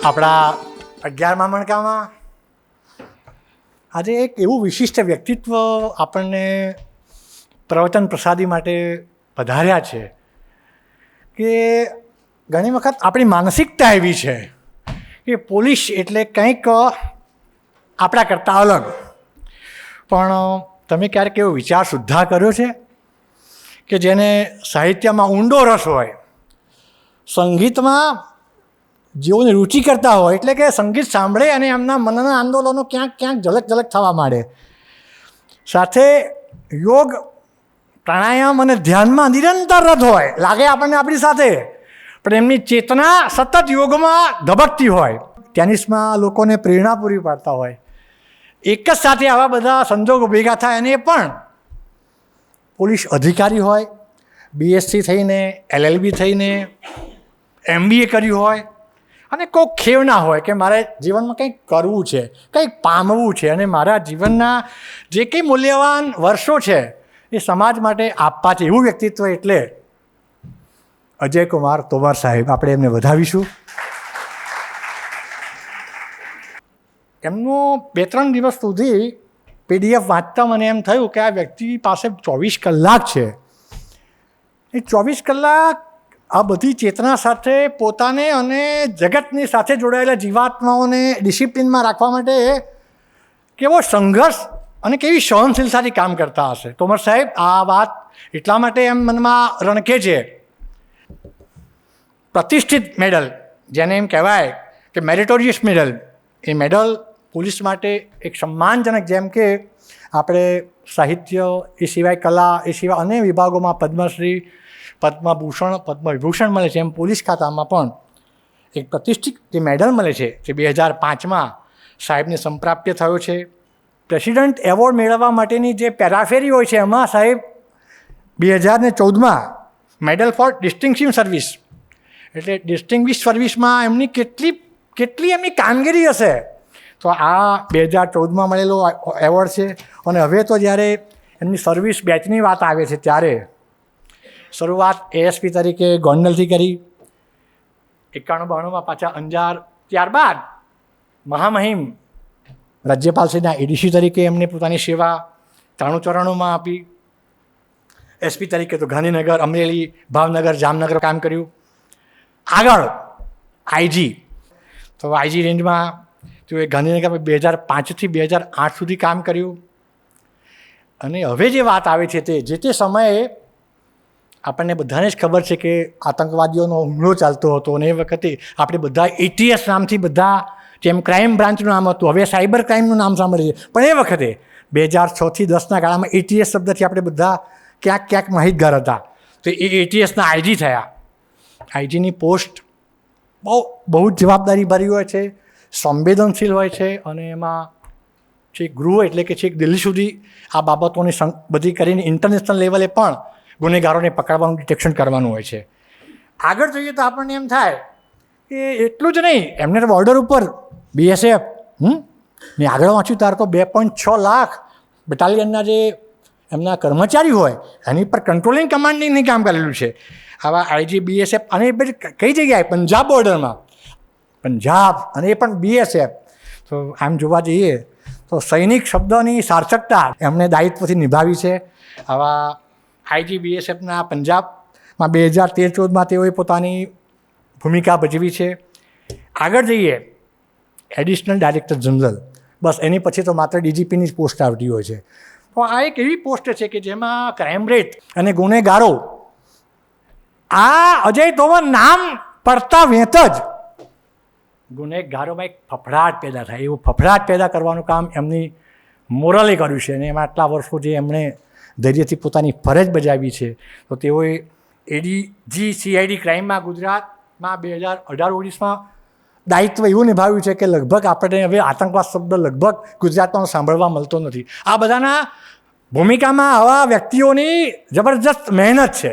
આપણા 11મા મણકામાં આજે એક એવું વિશિષ્ટ વ્યક્તિત્વ આપણને પ્રવચન પ્રસાદી માટે પધાર્યા છે કે ઘણી વખત આપણી માનસિકતા એવી છે કે પોલીસ એટલે કંઈક આપણા કરતાં અલગ. પણ તમે ક્યારેક એવો વિચાર સુદ્ધા કર્યો છે કે જેને સાહિત્યમાં ઊંડો રસ હોય, સંગીતમાં જેઓને રુચિ કરતા હોય, એટલે કે સંગીત સાંભળે અને એમના મનના આંદોલનો ક્યાંક ક્યાંક ઝલક થવા માંડે, સાથે યોગ પ્રાણાયામ અને ધ્યાનમાં નિરંતર રત હોય, લાગે આપણને આપણી સાથે, પણ એમની ચેતના સતત યોગમાં ધબકતી હોય, ટેનિસમાં લોકોને પ્રેરણા પૂરી પાડતા હોય. એક જ સાથે આવા બધા સંજોગો ભેગા થાય અને એ પણ પોલીસ અધિકારી હોય, BSc થઈને, LLB થઈને, MBA કર્યું હોય અને કોઈક ખેવના હોય કે મારે જીવનમાં કંઈક કરવું છે, કંઈક પામવું છે અને મારા જીવનના જે કંઈ મૂલ્યવાન વર્ષો છે એ સમાજ માટે આપવા છે. એવું વ્યક્તિત્વ એટલે અજય કુમાર તોમર સાહેબ. આપણે એમને વધાવીશું. એમનો 2-3 દિવસ સુધી PDF વાંચતા મને એમ થયું કે આ વ્યક્તિ પાસે 24 કલાક છે. એ 24 કલાક આ બધી ચેતના સાથે પોતાને અને જગતની સાથે જોડાયેલા જીવાત્માઓને ડિસિપ્લિનમાં રાખવા માટે કેવો સંઘર્ષ અને કેવી સહનશીલતાથી કામ કરતા હશે. તોમર સાહેબ આ વાત એટલા માટે એમ મનમાં રણકે છે. પ્રતિષ્ઠિત મેડલ, જેને એમ કહેવાય કે મેરિટોરિયસ મેડલ, એ મેડલ પોલીસ માટે એક સન્માનજનક, જેમ કે આપણે સાહિત્ય, એ સિવાય કલા, એ સિવાય અનેક વિભાગોમાં પદ્મશ્રી, પદ્મભૂષણ, પદ્મવિભૂષણ મળે છે, એમ પોલીસ ખાતામાં પણ એક પ્રતિષ્ઠિત જે મેડલ મળે છે જે 2005માં સાહેબને સંપ્રાપ્ય થયો છે. પ્રેસિડન્ટ એવોર્ડ મેળવવા માટેની જે પેરાફેરી હોય છે એમાં સાહેબ 2014માં મેડલ ફોર ડિસ્ટિંગ્વિશ સર્વિસ, એટલે ડિસ્ટિંગ્વિશ સર્વિસમાં એમની કેટલી એમની કામગીરી હશે, તો આ 2014માં મળેલો એવોર્ડ છે. અને હવે તો જ્યારે એમની સર્વિસ બેચની વાત આવે છે ત્યારે શરૂઆત ASP તરીકે ગોંડલથી કરી, 91-92માં પાછા અંજાર, ત્યારબાદ મહામહિમ રાજ્યપાલશ્રીના ADC તરીકે એમને પોતાની સેવા 93-94માં આપી. SP તરીકે તો ગાંધીનગર, અમરેલી, ભાવનગર, જામનગર કામ કર્યું. આગળ IG, તો IG રેન્જમાં તો એ ગાંધીનગરમાં 2005થી 2008 સુધી કામ કર્યું. અને હવે જે વાત આવે છે તે જે સમયે આપણને બધાને જ ખબર છે કે આતંકવાદીઓનો હુમલો ચાલતો હતો અને એ વખતે આપણે બધા ATS નામથી, બધા જેમ ક્રાઇમ બ્રાન્ચનું નામ હતું, હવે સાયબર ક્રાઇમનું નામ સાંભળીએ, પણ એ વખતે 2006થી 10ના ગાળામાં ATS શબ્દથી આપણે બધા ક્યાંક માહિતગાર હતા. તો એ ATSના IG થયા. IGની પોસ્ટ બહુ જ જવાબદારીભરી હોય છે, સંવેદનશીલ હોય છે અને એમાં છેક ગૃહ એટલે કે છેક દિલ્હી સુધી આ બાબતોની બધી કરીને ઇન્ટરનેશનલ લેવલે પણ ગુનેગારોને પકડવાનું, ડિટેક્શન કરવાનું હોય છે. આગળ જોઈએ તો આપણને એમ થાય કે એટલું જ નહીં, એમને તો બોર્ડર ઉપર BSF, મેં આગળ વાંચ્યું ત્યારે તો 2.6 લાખ બટાલિયનના જે એમના કર્મચારી હોય એની પર કંટ્રોલિંગ કમાન્ડિંગની કામ કરેલું છે. આવા IG, BSF અને એ બધી કઈ જગ્યાએ પંજાબ બોર્ડરમાં, પંજાબ અને એ પણ BSF. તો આમ જોવા જઈએ તો સૈનિક શબ્દની સાર્થકતા એમણે દાયિત્વથી નિભાવી છે. આવા IG, BSFના પંજાબમાં 2013-14માં તેઓએ પોતાની ભૂમિકા ભજવી છે. આગળ જઈએ એડિશનલ ડાયરેક્ટર જનરલ, બસ એની પછી તો માત્ર DGPની જ પોસ્ટ આવતી હોય છે. તો આ એક એવી પોસ્ટ છે કે જેમાં ક્રાઇમ રેટ અને ગુનેગારો, આ અજય તોમર નામ પડતા વેત જ ગુનેગારોમાં એક ફફડાટ પેદા થાય, એવું ફફડાટ પેદા કરવાનું કામ એમની મોરલે કર્યું છે. અને એમાં આટલા વર્ષો જે એમણે ધૈર્યથી પોતાની ફરજ બજાવી છે, તો તેઓએ ADG CID ક્રાઇમમાં ગુજરાતમાં 2018-19માં દાયિત્વ એવું નિભાવ્યું છે કે લગભગ આપણે હવે આતંકવાદ શબ્દ લગભગ ગુજરાતમાં સાંભળવા મળતો નથી. આ બધાના ભૂમિકામાં આવા વ્યક્તિઓની જબરજસ્ત મહેનત છે.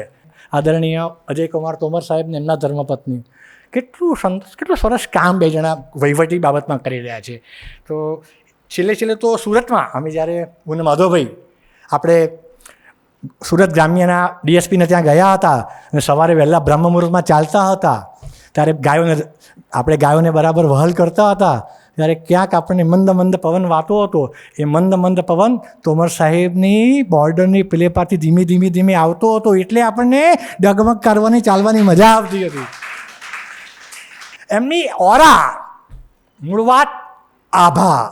આદરણીય અજય કુમાર તોમર સાહેબને એમના ધર્મપત્ની કેટલું સરસ કામ બે જણા વહીવટી બાબતમાં કરી રહ્યા છે. તો છેલ્લે તો સુરતમાં અમે જ્યારે હું માધવભાઈ આપણે સુરત ગ્રામ્યના DSPને ત્યાં ગયા હતા અને સવારે વહેલા બ્રહ્મ મુહૂર્તમાં ચાલતા હતા, ત્યારે ગાયોને બરાબર વહલ કરતા હતા ત્યારે ક્યાંક આપણને મંદ મંદ પવન વાતો હતો. એ મંદ મંદ પવન તોમર સાહેબની બોર્ડરની પેલેપાથી ધીમે ધીમે આવતો હતો, એટલે આપણને ડગમગ કરવાની ચાલવાની મજા આવતી હતી. એમની ઓરા, મૂળ વાત આભા.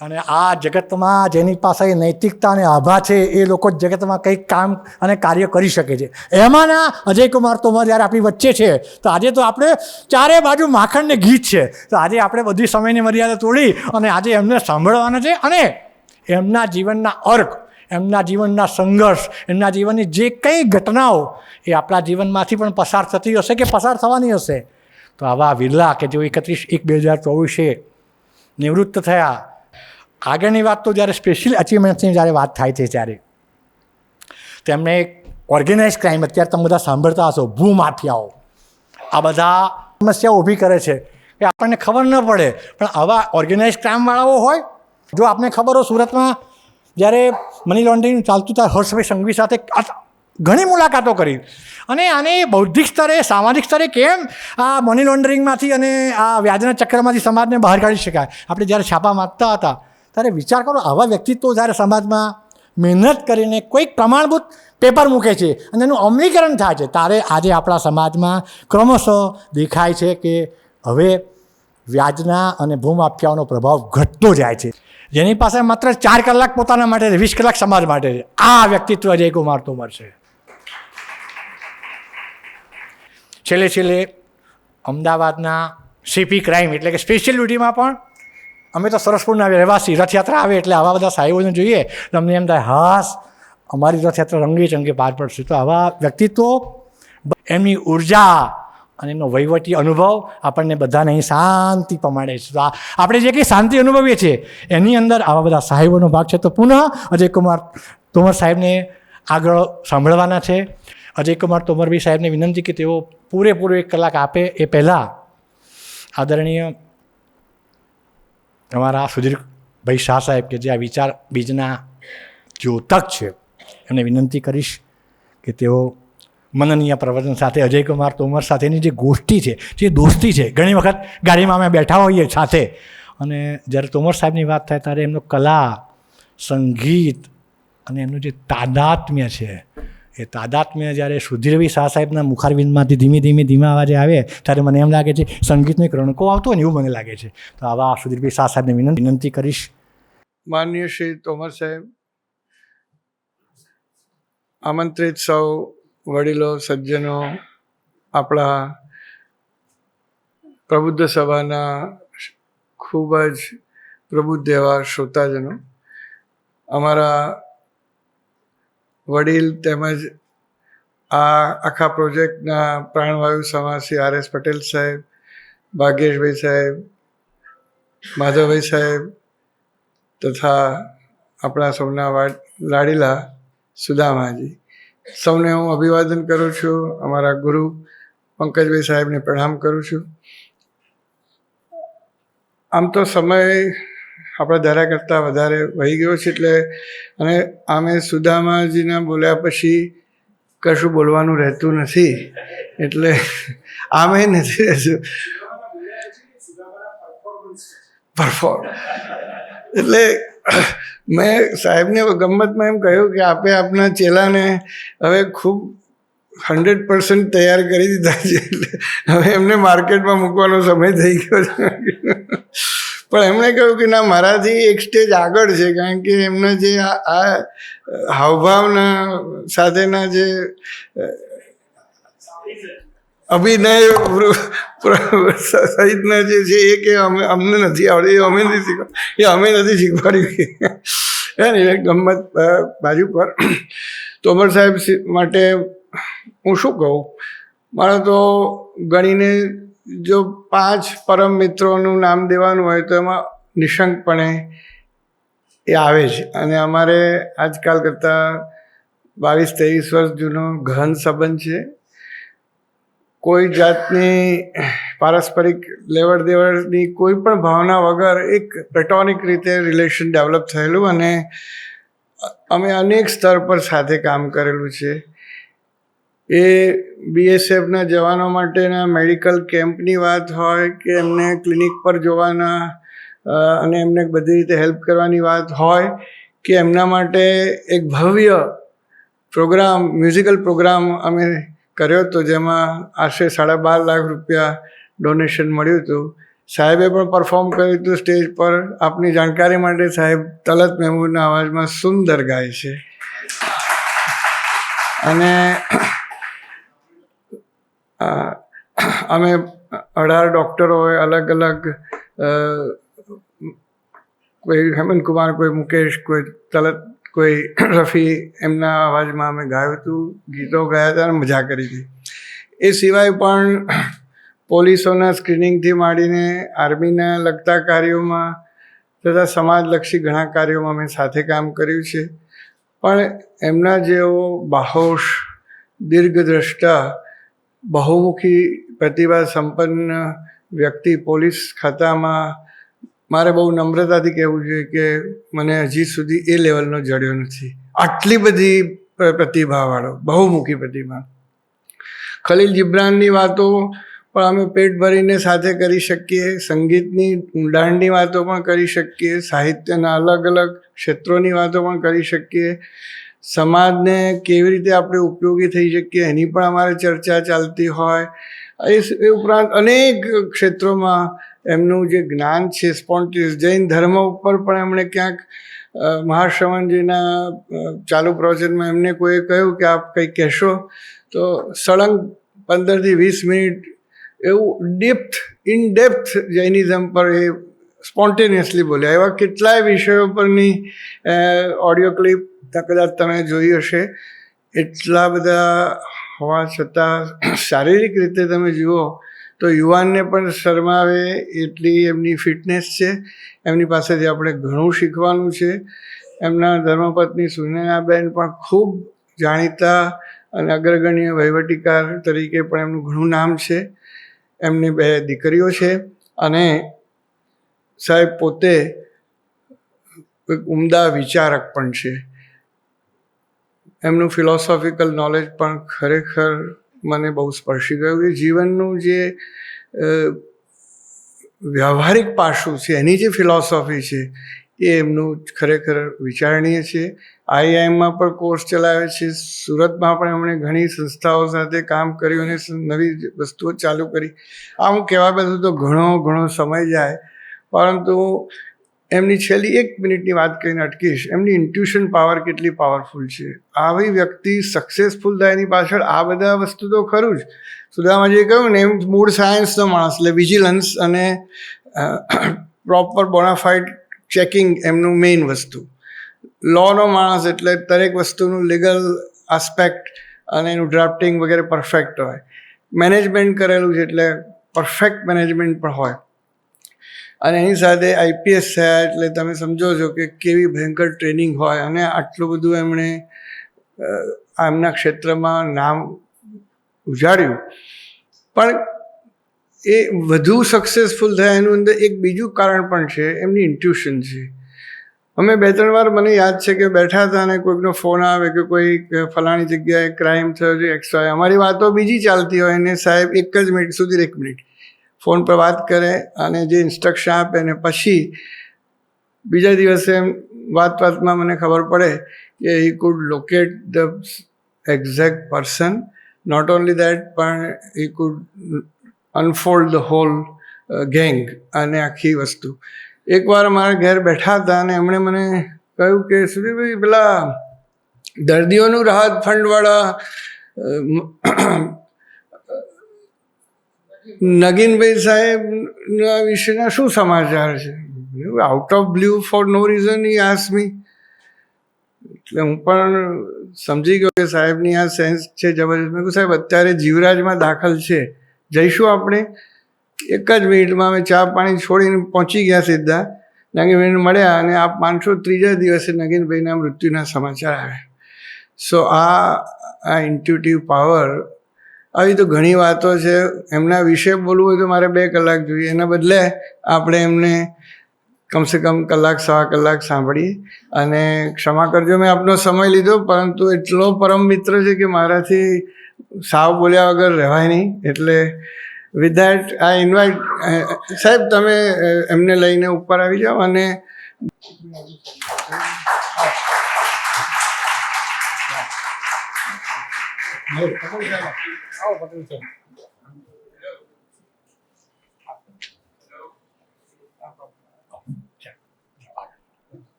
અને આ જગતમાં જેની પાસે નૈતિકતા અને આભા છે એ લોકો જગતમાં કંઈક કામ અને કાર્ય કરી શકે છે. એમાંના અજયકુમાર તોમર જ્યારે આપણી વચ્ચે છે તો આજે તો આપણે ચારે બાજુ માખણને ગીત છે. તો આજે આપણે બધી સમયની મર્યાદા તોડી અને આજે એમને સાંભળવાના છે અને એમના જીવનના અર્ક, એમના જીવનના સંઘર્ષ, એમના જીવનની જે કંઈ ઘટનાઓ એ આપણા જીવનમાંથી પણ પસાર થતી હશે કે પસાર થવાની હશે. તો આવા વિરલા કે જેઓ 31/1/2024 નિવૃત્ત થયા. આગળની વાત તો જ્યારે સ્પેશિયલ અચીવમેન્ટ્સની જ્યારે વાત થાય છે ત્યારે તેમને એક ઓર્ગેનાઇઝ ક્રાઇમ, અત્યારે તમે બધા સાંભળતા હશો, ભૂમાફિયાઓ આ બધા સમસ્યાઓ ઊભી કરે છે કે આપણને ખબર ન પડે, પણ આવા ઓર્ગેનાઇઝ ક્રાઇમવાળાઓ હોય. જો આપને ખબર હોય, સુરતમાં જ્યારે મની લોન્ડરિંગ ચાલતું ત્યારે હર્ષભાઈ સંઘવી સાથે ઘણી મુલાકાતો કરી અને આને બૌદ્ધિક સ્તરે, સામાજિક સ્તરે કેમ આ મની લોન્ડરિંગમાંથી અને આ વ્યાજના ચક્રમાંથી સમાજને બહાર કાઢી શકાય. આપણે જ્યારે છાપા મારતા હતા ત્યારે વિચાર કરો, આવા વ્યક્તિત્વો જ્યારે સમાજમાં મહેનત કરીને કોઈક પ્રમાણભૂત પેપર મૂકે છે અને એનું અમલીકરણ થાય છે ત્યારે આજે આપણા સમાજમાં ક્રમશઃ દેખાય છે કે હવે વ્યાજના અને ભૂમાફિયાઓનો પ્રભાવ ઘટતો જાય છે. જેની પાસે માત્ર 4 કલાક પોતાના માટે, 20 કલાક સમાજ માટે છે, આ વ્યક્તિત્વ અજયકુમાર તોમર છે. છેલ્લે અમદાવાદના સીપી ક્રાઇમ એટલે કે સ્પેશિયલ ડ્યુટીમાં પણ અમે તો સરસપુરના રહેવાસી, રથયાત્રા આવે એટલે આવા બધા સાહેબોને જોઈએ તો અમને એમ થાય હાસ અમારી રથયાત્રા રંગે પાર પડશે. તો આવા વ્યક્તિત્વો, એમની ઉર્જા અને એમનો વહીવટી અનુભવ આપણને બધાને અહીં શાંતિ પમાડે છે. તો આપણે જે કંઈ શાંતિ અનુભવીએ છીએ એની અંદર આવા બધા સાહેબોનો ભાગ છે. તો પુનઃ અજયકુમાર તોમર સાહેબને આગળ સાંભળવાના છે. અજયકુમાર તોમરભાઈ સાહેબને વિનંતી કે તેઓ પૂરેપૂરો 1 કલાક આપે. એ પહેલાં આદરણીય અમારા સુધીરભાઈ શાહ સાહેબ કે જે આ વિચાર બીજના દ્યોતક છે એમને વિનંતી કરીશ કે તેઓ મનનીય પ્રવચન સાથે અજયકુમાર તોમર સાથેની જે ગોષ્ઠી છે, જે દોસ્તી છે, ઘણી વખત ગાડીમાં અમે બેઠા હોઈએ સાથે અને જ્યારે તોમર સાહેબની વાત થાય ત્યારે એમનો કલા, સંગીત અને એમનું જે તાદાત્મ્ય છે એ તાદાત્મ્ય જ્યારે સુધીરભાઈ શાહ સાહેબના મુખારવિંદમાંથી ધીમે અવાજે આવે ત્યારે મને એમ લાગે છે સંગીતનો એક રણકો આવતો હોય ને એવું મને લાગે છે. તો આવા સુધીરભાઈ શાહ સાહેબને વિનંતી કરીશ. માનનીય શ્રી તોમર સાહેબ, આમંત્રિત સૌ વડીલો, સજ્જનો, આપણા પ્રબુદ્ધ સભાના ખૂબ જ પ્રબુદ્ધ એવા શ્રોતાજનો, અમારા વડીલ તેમજ આ આખા પ્રોજેક્ટના પ્રાણવાયુ સમાજ શ્રી R.S. પટેલ સાહેબ, ભાગ્યેશભાઈ સાહેબ, માધવભાઈ સાહેબ તથા આપણા સૌના લાડીલા સુદામાજી, સૌને હું અભિવાદન કરું છું. અમારા ગુરુ પંકજભાઈ સાહેબને પ્રણામ કરું છું. આમ તો સમય આપણા ધારા કરતાં વધારે વહી ગયો છે એટલે અને આમે સુદામાજીના બોલ્યા પછી કશું બોલવાનું રહેતું નથી એટલે આમે નથી રહેતું પરફોર્મ. એટલે મેં સાહેબને ગમ્મતમાં એમ કહ્યું કે આપના ચેલાને હવે ખૂબ 100% તૈયાર કરી દીધા છે એટલે હવે એમને માર્કેટમાં મૂકવાનો સમય થઈ ગયો છે. પણ એમણે કહ્યું કે ના, મારાથી એક સ્ટેજ આગળ છે, કારણ કે એમના જે આ હાવભાવના સાથેના જે અભિનય સહિતના જે છે એ કે અમને નથી આવડે, એ અમે નથી શીખવાડ્યું. એ ગમ્મત બાજુ પર. તોમર સાહેબ માટે હું શું કહું, મારે તો ગણીને જો 5 પરમ મિત્રોનું નામ દેવાનું હોય તો એમાં નિશંકપણે એ આવે છે. અને અમારે આજકાલ કરતાં 22-23 વર્ષ જૂનો ગહન સંબંધ છે. કોઈ જાતની પારસ્પરિક લેવડ દેવડની કોઈ પણ ભાવના વગર એક પ્લેટોનિક રીતે રિલેશન ડેવલપ થયેલું અને અમે અનેક સ્તર પર સાથે કામ કરેલું છે. એ BSFના જવાનો માટેના મેડિકલ કેમ્પની વાત હોય કે એમને ક્લિનિક પર જોવાના અને એમને બધી રીતે હેલ્પ કરવાની વાત હોય કે એમના માટે એક ભવ્ય પ્રોગ્રામ, મ્યુઝિકલ પ્રોગ્રામ અમે કર્યો હતો, જેમાં આશરે 12.5 લાખ રૂપિયા ડોનેશન મળ્યું હતું. સાહેબે પણ પરફોર્મ કર્યું હતું સ્ટેજ પર. આપની જાણકારી માટે સાહેબ તલત મહેમૂદના અવાજમાં સુંદર ગાય છે. અને અમે 18 ડૉક્ટરોએ અલગ અલગ, કોઈ હેમંતકુમાર, કોઈ મુકેશ, કોઈ તલત, કોઈ રફી, એમના અવાજમાં અમે ગાયું હતું, ગીતો ગાયા હતા અને મજા કરી હતી. એ સિવાય પણ પોલીસોના સ્ક્રીનિંગથી માંડીને આર્મીના લગતા કાર્યોમાં તથા સમાજલક્ષી ઘણા કાર્યોમાં અમે સાથે કામ કર્યું છે. પણ એમના જેવો બાહોશ, દીર્ઘદ્રષ્ટા, બહુમુખી પ્રતિભા સંપન્ન વ્યક્તિ પોલીસ ખાતામાં મારે બહુ નમ્રતાથી કહેવું જોઈએ કે મને હજી સુધી એ લેવલનો જડ્યો નથી. આટલી બધી પ્રતિભાવાળો, બહુમુખી પ્રતિભા. ખલીલ જિબ્રાનની વાતો પણ અમે પેટ ભરીને સાથે કરી શકીએ, સંગીતની ઊંડાણની વાતો પણ કરી શકીએ, સાહિત્યના અલગ અલગ ક્ષેત્રોની વાતો પણ કરી શકીએ, સમાજને કેવી રીતે આપણે ઉપયોગી થઈ શકીએ એની પણ અમારે ચર્ચા ચાલતી હોય. એ ઉપરાંત અનેક ક્ષેત્રોમાં એમનું જે જ્ઞાન છે સ્પોન્ટેનિયસ, જૈન ધર્મ ઉપર પણ એમણે ક્યાંક મહાશ્રવણજીના ચાલુ પ્રવચનમાં એમને કોઈએ કહ્યું કે આપ કંઈ કહેશો, તો સળંગ 15 થી 20 મિનિટ એવું ઇન ડેપ્થ જૈનિઝમ પર એ સ્પોન્ટેનિયસલી બોલ્યા. એવા કેટલાય વિષયો પરની ઓડિયો ક્લિપ કદાચ તમે જોઈ હશે. એટલા બધા હોવા છતાં શારીરિક રીતે તમે જુઓ તો યુવાનને પણ શરમાવે એટલી એમની ફિટનેસ છે. એમની પાસેથી આપણે ઘણું શીખવાનું છે. એમના ધર્મપત્ની સુનયનાબેન પણ ખૂબ જાણીતા અને અગ્રગણ્ય વહીવટીકાર તરીકે પણ એમનું ઘણું નામ છે. એમની 2 દીકરીઓ છે અને સાહેબ પોતે એક ઉમદા વિચારક પણ છે. એમનું ફિલોસોફિકલ નોલેજ પણ ખરેખર મને બહુ સ્પર્શી ગયું. કે જીવનનું જે વ્યવહારિક પાસું છે, એની જે ફિલોસોફી છે એ એમનું ખરેખર વિચારણીય છે. IIMમાં પણ કોર્સ ચલાવે છે. સુરતમાં પણ એમણે ઘણી સંસ્થાઓ સાથે કામ કર્યું અને નવી વસ્તુઓ ચાલુ કરી. આ હું કહેવા બેસું તો ઘણો સમય જાય, પરંતુ એમની છેલ્લી 1 મિનિટની વાત કરીને અટકીશ. એમની ઇન્ટ્યુશન પાવર કેટલી પાવરફુલ છે. આવી વ્યક્તિ સક્સેસફુલ થાય એની પાછળ આ બધા વસ્તુ તો ખરું જ. સુદામાજીએ કહ્યું ને, એમ મૂળ સાયન્સનો માણસ, એટલે વિજિલન્સ અને પ્રોપર બોનાફાઇડ ચેકિંગ એમનું મેઇન વસ્તુ. લોનો માણસ એટલે દરેક વસ્તુનું લીગલ આસ્પેક્ટ અને એનું ડ્રાફ્ટિંગ વગેરે પરફેક્ટ હોય. મેનેજમેન્ટ કરેલું છે એટલે પરફેક્ટ મેનેજમેન્ટ પણ હોય. અને એની સાથે IPS થયા એટલે તમે સમજો છો કે કેવી ભયંકર ટ્રેનિંગ હોય. અને આટલું બધું એમણે એમના ક્ષેત્રમાં નામ ઉજાડ્યું. પણ એ વધુ સક્સેસફુલ થયા એનું અંદર એક બીજું કારણ પણ છે, એમની ઇન્ટ્યુશન છે. અમે 2-3 વાર મને યાદ છે કે બેઠા હતા અને કોઈકનો ફોન આવે કે કોઈ ફલાણી જગ્યાએ ક્રાઇમ થયો છે, એક્સ્ટ્રા, અમારી વાતો બીજી ચાલતી હોય ને સાહેબ 1 જ મિનિટ સુધી 1 મિનિટ ફોન પર વાત કરે અને જે ઇન્સ્ટ્રક્શન આપે ને પછી બીજા દિવસે વાતમાં મને ખબર પડે કે he could locate the exact person. Not only that, પણ he could unfold the whole gang અને આખી વસ્તુ. એકવાર મારા ઘેર બેઠા હતા અને એમણે મને કહ્યું કે સુધીરભાઈ, પેલા દર્દીઓનું રાહત ફંડવાળા નગીનભાઈ સાહેબના વિશેના શું સમાચાર છે? Out of blue, for no reason he asked me. એટલે હું પણ સમજી ગયો કે સાહેબની આ સેન્સ છે જબરજસ્ત. મેં કહ્યું સાહેબ અત્યારે જીવરાજમાં દાખલ છે, જઈશું આપણે? 1 જ મિનિટમાં અમે ચા પાણી છોડીને પહોંચી ગયા સીધા. નગીનભાઈને મળ્યા અને આપ માનશો 3જા દિવસે નગીનભાઈના મૃત્યુના સમાચાર આવ્યા. સો આ ઇન્ટ્યુટિવ પાવર, આવી તો ઘણી વાતો છે. એમના વિશે બોલવું હોય તો મારે 2 કલાક જોઈએ. એના બદલે આપણે એમને કમસે કમ 1-1.25 કલાક સાંભળીએ. અને ક્ષમા કરજો મેં આપનો સમય લીધો, પરંતુ એટલો પરમ મિત્ર છે કે મારાથી સાવ બોલ્યા વગર રહેવાય નહીં. એટલે વિથ દેટ આઈ ઇન્વાઇટ સાહેબ, તમે એમને લઈને ઉપર આવી જાઓ. અને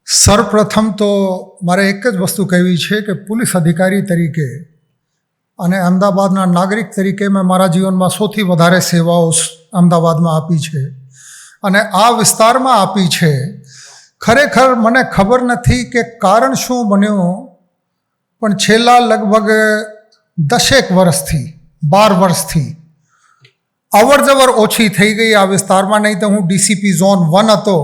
સર્વપ્રથમ તો મારે એક જ વસ્તુ કહેવી છે કે પોલીસ અધિકારી તરીકે અને અમદાવાદના નાગરિક તરીકે મેં મારા જીવનમાં સૌથી વધારે સેવાઓ અમદાવાદમાં આપી છે અને આ વિસ્તારમાં આપી છે. ખરેખર મને ખબર નથી કે કારણ શું બન્યું, પણ છેલ્લા લગભગ 10 વર્ષથી 12 વર્ષથી અવર જવર ઓછી થઈ ગઈ આ વિસ્તારમાં. નહીં તો હું ડીસીપી ઝોન 1 હતો,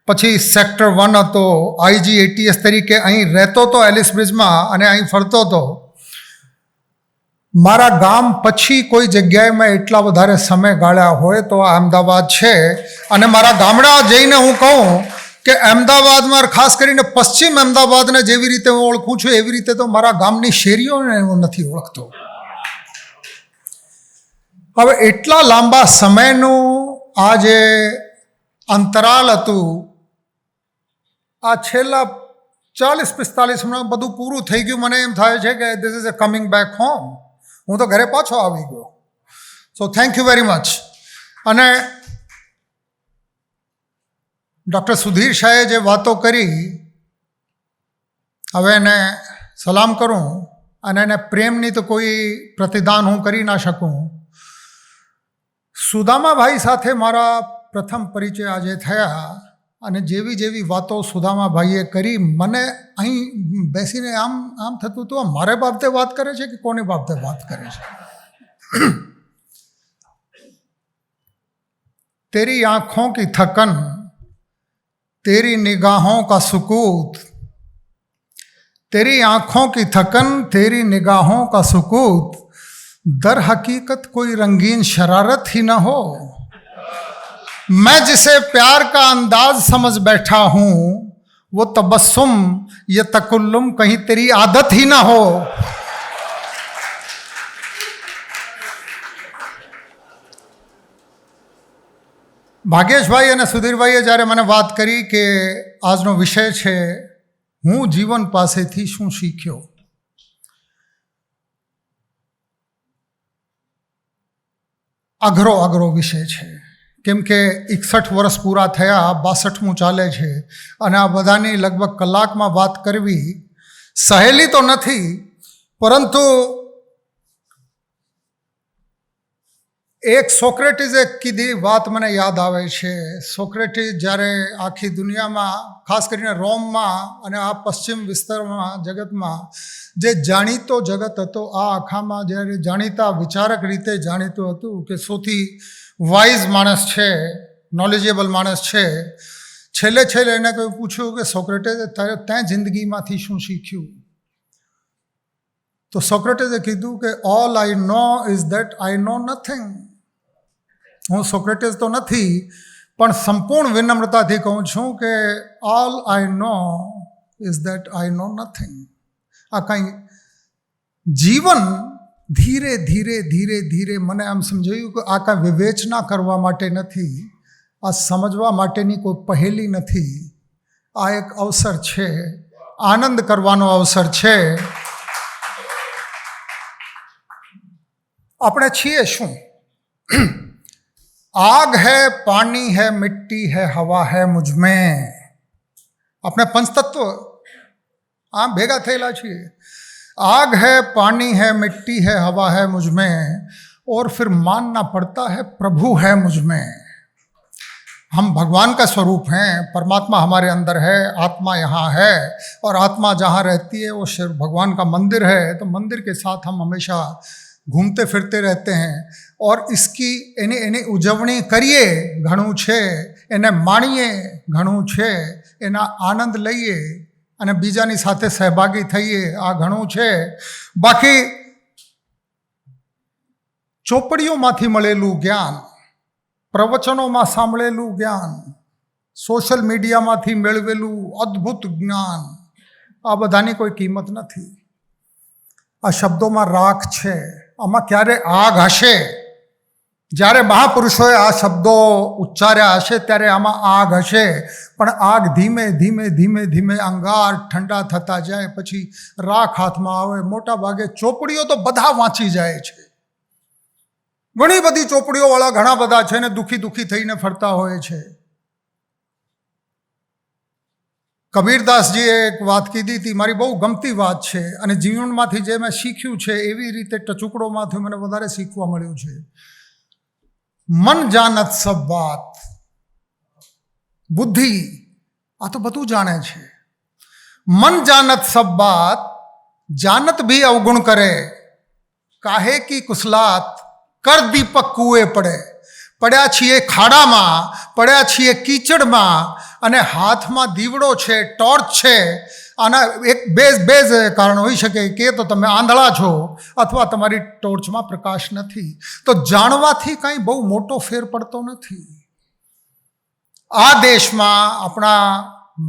પછી સેક્ટર 1 હતો, આઈજી એટીએસ તરીકે અહીં રહેતો હતો એલિસ બ્રિજમાં અને અહીં ફરતો હતો. મારા ગામ પછી કોઈ જગ્યાએ મેં એટલા વધારે સમય ગાળ્યા હોય તો આ અમદાવાદ છે. અને મારા ગામડા જઈને હું કહું કે અમદાવાદમાં ખાસ કરીને પશ્ચિમ અમદાવાદને જેવી રીતે હું ઓળખું છું એવી રીતે તો મારા ગામની શેરીઓને હું નથી ઓળખતો. હવે એટલા લાંબા સમયનું આ જે અંતરાલ હતું, આ છેલ્લા 40-45 હમણાં બધું પૂરું થઈ ગયું. મને એમ થાય છે કે this is a coming back home. હું તો ઘરે પાછો આવી ગયો. So thank you very much. અને ડૉક્ટર સુધીર શાહે જે વાતો કરી, હવે એને સલામ કરું અને એને પ્રેમની તો કોઈ પ્રતિદાન હું કરી ના શકું. સુદામાભાઈ સાથે મારા પ્રથમ પરિચય આજે થયા અને જેવી જેવી વાતો સુદામાભાઈએ કરી, મને અહીં બેસીને આમ થતું હતું મારે બાબતે વાત કરે છે કે કોની બાબતે વાત કરે છે. તેરી આંખોं की थकन, तेरी निगाहों का सुकूत, तेरी आंखों की थकन, तेरी निगाहों का सुकूत, दर हकीकत कोई रंगीन शरारत ही न हो. मैं जिसे प्यार का अंदाज समझ बैठा हूं वो तबस्सुम ये तकुल्लुम कहीं तेरी आदत ही ना हो. ભાગ્યેશભાઈ અને સુધીરભાઈએ જ્યારે મને વાત કરી કે આજનો વિષય છે હું જીવન પાસેથી શું શીખ્યો, અઘરો વિષય છે. કેમ કે 61 વર્ષ પૂરા થયા, 62મું ચાલે છે અને આ બધાની લગભગ કલાકમાં વાત કરવી સહેલી તો નથી. પરંતુ એક સોક્રેટિસે કીધી વાત મને યાદ આવે છે. સોક્રેટિસ જ્યારે આખી દુનિયામાં, ખાસ કરીને રોમમાં અને આ પશ્ચિમ વિસ્તારમાં જગતમાં જે જાણીતો જગત હતો, આ આખામાં જ્યારે જાણીતા વિચારક રીતે જાણીતું હતું કે સૌથી વાઇઝ માણસ છે, નોલેજેબલ માણસ છે, છેલ્લે એને કોઈ પૂછ્યું કે સોક્રેટિસે ત્યાં જિંદગીમાંથી શું શીખ્યું? તો સોક્રેટિસે કીધું કે all I know is that I know nothing. હું સોક્રેટિસ તો નથી, પણ સંપૂર્ણ વિનમ્રતાથી કહું છું કે all I know is that I know nothing. આ કંઈ જીવન ધીરે ધીરે મને આમ સમજાયું કે આ કાંઈ વિવેચના કરવા માટે નથી, આ સમજવા માટેની કોઈ પહેલી નથી. આ એક અવસર છે, આનંદ કરવાનો અવસર છે. આપણે છીએ શું? आग है, पानी है, मिट्टी है, हवा है मुझ में. આપણે પંચતત્વ આ ભેગા થયેલા છીએ. आग है, पानी है, मिट्टी है, हवा है मुझ में, और फिर मानना पड़ता है प्रभु है मुझ में. हम भगवान का स्वरूप हैं, परमात्मा हमारे अंदर है, आत्मा यहाँ है, और आत्मा जहाँ रहती है वो सिर्फ भगवान का मंदिर है. तो मंदिर के साथ हम हमेशा घूमते फिरते रहते हैं. और इसकी એની ઉજવણી કરીએ ઘણું છે, એને માણીએ ઘણું છે, એના આનંદ લઈએ અને બીજાની સાથે સહભાગી થઈએ આ ઘણું છે. બાકી ચોપડીઓમાંથી મળેલું જ્ઞાન, પ્રવચનોમાં સાંભળેલું જ્ઞાન, સોશિયલ મીડિયામાંથી મેળવેલું અદ્ભુત જ્ઞાન, આ બધાની કોઈ કિંમત નથી. આ શબ્દોમાં રાખ છે. આમાં ક્યારે આગ હશે? જ્યારે મહાપુરુષોએ આ શબ્દો ઉચ્ચાર્યા હશે ત્યારે આમાં આગ હશે, પણ આગ ધીમે ધીમે ધીમે ધીમે અંગાર ઠંડા થતા જાય પછી રાખ હાથમાં આવે. મોટા ભાગે ચોપડીઓ તો બધા વાંચી જાય છે. ઘણી બધી ચોપડીઓવાળા ઘણા બધા છે ને દુઃખી દુઃખી થઈને ફરતા હોય છે. કબીરદાસજીએ એક વાત કીધી હતી, મારી બહુ ગમતી વાત છે અને જીવનમાંથી જે મેં શીખ્યું છે એવી રીતે ટચુકડોમાંથી મને વધારે શીખવા મળ્યું છે. મન જાનત સબ બાત. બુદ્ધિ આ તો બધું જાણે છે. મન જાનત સબ બાત, જાનત ભી અવગુણ કરે, કાહે કી કુસલાત, કર દીપક કૂએ પડે. પડ્યા છીએ ખાડામાં, પડ્યા છીએ કીચડમાં અને હાથમાં દીવડો છે, ટોર્ચ છે. આના એક બે કારણ હોઈ શકે કે તો તમે આંધળા છો અથવા તમારી ટોર્ચમાં પ્રકાશ નથી. તો જાણવાથી કંઈ બહુ મોટો ફેર પડતો નથી. આ દેશમાં, આપણા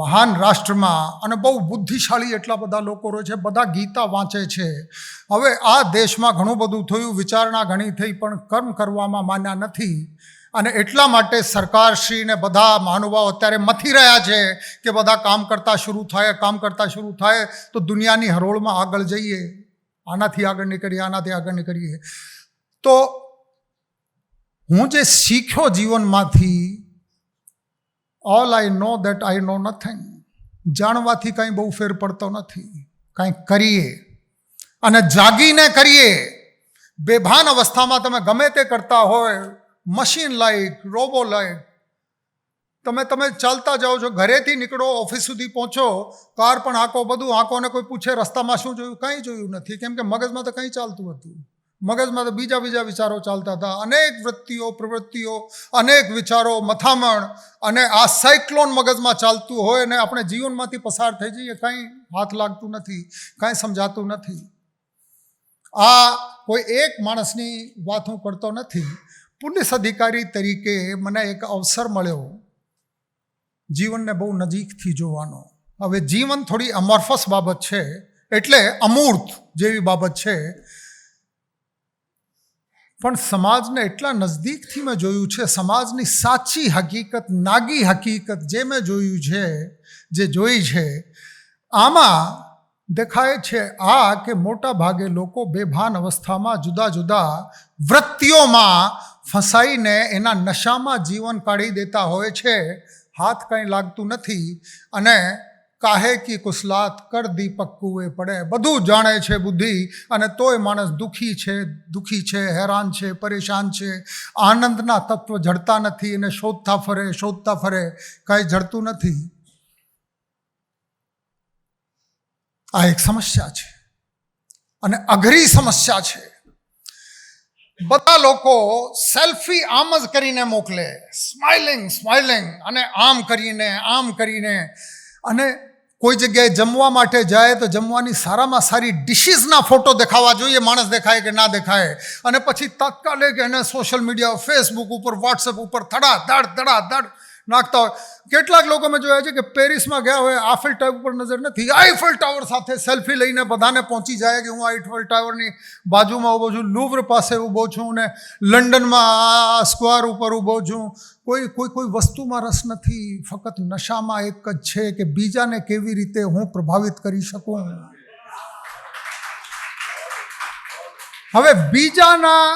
મહાન રાષ્ટ્રમાં અને બહુ બુદ્ધિશાળી એટલા બધા લોકો રહે છે, બધા ગીતા વાંચે છે. હવે આ દેશમાં ઘણું બધું થયું, વિચારણા ઘણી થઈ, પણ કર્મ કરવામાં માન્યા નથી. અને એટલા માટે સરકારશ્રીને બધા મહાનુભાવો અત્યારે મથી રહ્યા છે કે બધા કામ કરતા શરૂ થાય તો દુનિયાની હરોળમાં આગળ જઈએ, આનાથી આગળ નીકળીએ, આનાથી આગળ નીકળીએ. તો હું જે શીખ્યો જીવનમાંથી, all I know that I know nothing. જાણવાથી કાંઈ બહુ ફેર પડતો નથી. કાંઈક કરીએ અને જાગીને કરીએ. બેભાન અવસ્થામાં તમે ગમે તે કરતા હોય, મશીન લાઈક, રોબો લાઈક, તમે ચાલતા જાઓ છો, ઘરેથી નીકળો, ઓફિસ સુધી પહોંચો, કાર પણ આંકો, બધું આંકો, અને કોઈ પૂછે રસ્તામાં શું જોયું? કંઈ જોયું નથી. કેમ કે મગજમાં તો કંઈ ચાલતું હતું. મગજમાં તો બીજા વિચારો ચાલતા હતા. અનેક વૃત્તિઓ, પ્રવૃત્તિઓ, અનેક વિચારો, મથામણ, અને આ સાયક્લોન મગજમાં ચાલતું હોય ને આપણે જીવનમાંથી પસાર થઈ જઈએ, કંઈ હાથ લાગતું નથી, કંઈ સમજાતું નથી. આ કોઈ એક માણસની વાત હું કરતો નથી. પોલીસ અધિકારી તરીકે મને એક અવસર મળ્યો જીવનને બહુ નજીકથી જોવાનો. હવે જીવન થોડી અમોર્ફસ બાબત છે, એટલે અમૂર્ત જેવી બાબત છે, પણ સમાજને એટલા નજદીકથી મેં જોયું છે. સમાજની સાચી હકીકત, નાગી હકીકત જે મેં જોયું છે, જે જોઈ છે, આમાં દેખાય છે કે મોટા ભાગે લોકો બેભાન અવસ્થામાં જુદા જુદા વૃત્તિઓમાં ફસાઈને એના નશામાં જીવન કાઢી દેતા હોય છે. હાથ કંઈ લાગતું નથી અને કાહે કી કુસલાત, કર દીપક કૂએ પડે. બધું જાણે છે બુદ્ધિ, અને તોય માણસ દુઃખી છે, હેરાન છે, પરેશાન છે. આનંદના તત્વ જડતા નથી અને શોધતા ફરે, કાંઈ જડતું નથી. આ એક સમસ્યા છે અને અઘરી સમસ્યા છે. બધા લોકો સેલ્ફી આમ જ કરીને મોકલે, સ્માઇલિંગ, અને આમ કરીને, અને કોઈ જગ્યાએ જમવા માટે જાય તો જમવાની સારામાં સારી ડિશિસના ફોટો દેખાવા જોઈએ, માણસ દેખાય કે ના દેખાય, અને પછી તાત્કાલિક એને સોશિયલ મીડિયા, ફેસબુક ઉપર, વોટ્સએપ ઉપર ધડાધડ નાખતા હોય. કેટલાક લોકો મેં જોયા છે કે પેરિસમાં ગયા હોય, આફેલ ટાવર ઉપર નજર નથી, આઈફેલ ટાવર સાથે સેલ્ફી લઈને બધાને પહોંચી જાય કે હું આઈફેલ ટાવરની બાજુમાં ઊભો છું, લુવ્ર પાસે ઊભો છું, ને લંડનમાં સ્ક્વેર ઉપર ઊભો છું. કોઈ વસ્તુમાં રસ નથી, ફક્ત નશામાં એક જ છે કે બીજાને કેવી રીતે હું પ્રભાવિત કરી શકું. હવે બીજાના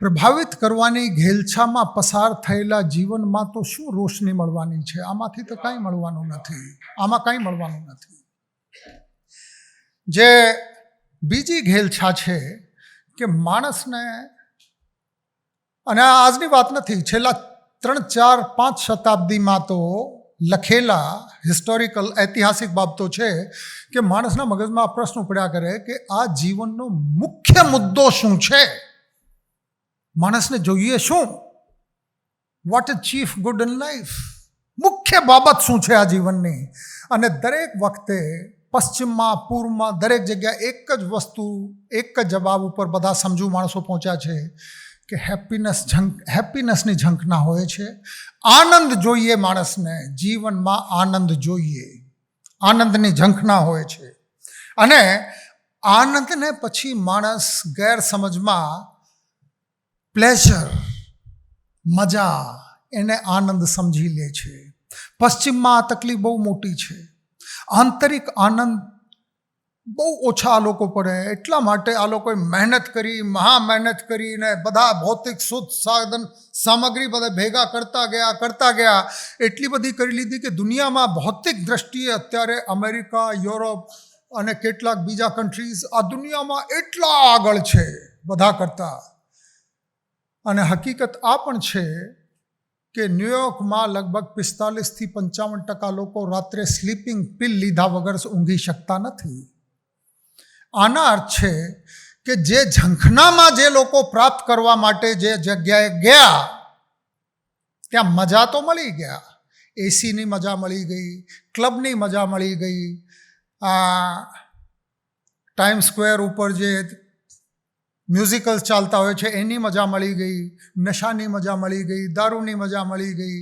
પ્રભાવિત કરવાની ઘેલછામાં પસાર થયેલા જીવનમાં તો શું રોશની મળવાની છે? આમાંથી તો કાંઈ મળવાનું નથી. જે બીજી ઘેલછા છે કે માણસને, અને આ આજની વાત નથી, છેલ્લા 3-4-5 શતાબ્દીમાં તો લખેલા હિસ્ટોરિકલ, ઐતિહાસિક બાબતો છે કે માણસના મગજમાં આ પ્રશ્ન પડ્યા કરે કે આ જીવનનો મુખ્ય મુદ્દો શું છે? માણસને જોઈએ શું? What is chief good in life? મુખ્ય બાબત શું છે આ જીવનની? અને દરેક વખતે પશ્ચિમમાં, પૂર્વમાં, દરેક જગ્યાએ એક જ વસ્તુ, એક જ જવાબ ઉપર બધા સમજુ માણસો પહોંચ્યા છે કે હેપીનેસની ઝંખના હોય છે. આનંદ જોઈએ માણસને, જીવનમાં આનંદ જોઈએ, આનંદની ઝંખના હોય છે. અને આનંદને પછી માણસ ગેરસમજમાં પ્લેઝર, મજા, એને આનંદ સમજી લે છે. પશ્ચિમમાં આ તકલીફ બહુ મોટી છે. આંતરિક આનંદ બહુ ઓછા આ લોકો પડે. એટલા માટે આ લોકોએ મહેનત કરી, મહા મહેનત કરીને બધા ભૌતિક શુદ્ધ સાધન સામગ્રી બધા ભેગા કરતા ગયા એટલી બધી કરી લીધી કે દુનિયામાં ભૌતિક દ્રષ્ટિએ અત્યારે અમેરિકા, યુરોપ અને કેટલાક બીજા કન્ટ્રીઝ આ દુનિયામાં એટલા આગળ છે બધા કરતાં. અને હકીકત આ પણ છે કે ન્યુયોર્કમાં લગભગ 45થી 55% લોકો રાત્રે સ્લીપિંગ પિલ લીધા વગર ઊંઘી શકતા નથી. આના અર્થ છે કે જે ઝંખનામાં જે લોકો પ્રાપ્ત કરવા માટે જે જગ્યાએ ગયા ત્યાં મજા તો મળી ગયા. એસીની મજા મળી ગઈ, ક્લબની મજા મળી ગઈ, ટાઈમ સ્ક્વેર ઉપર જે મ્યુઝિકલ્સ ચાલતા હોય છે એની મજા મળી ગઈ, નશાની મજા મળી ગઈ, દારૂની મજા મળી ગઈ,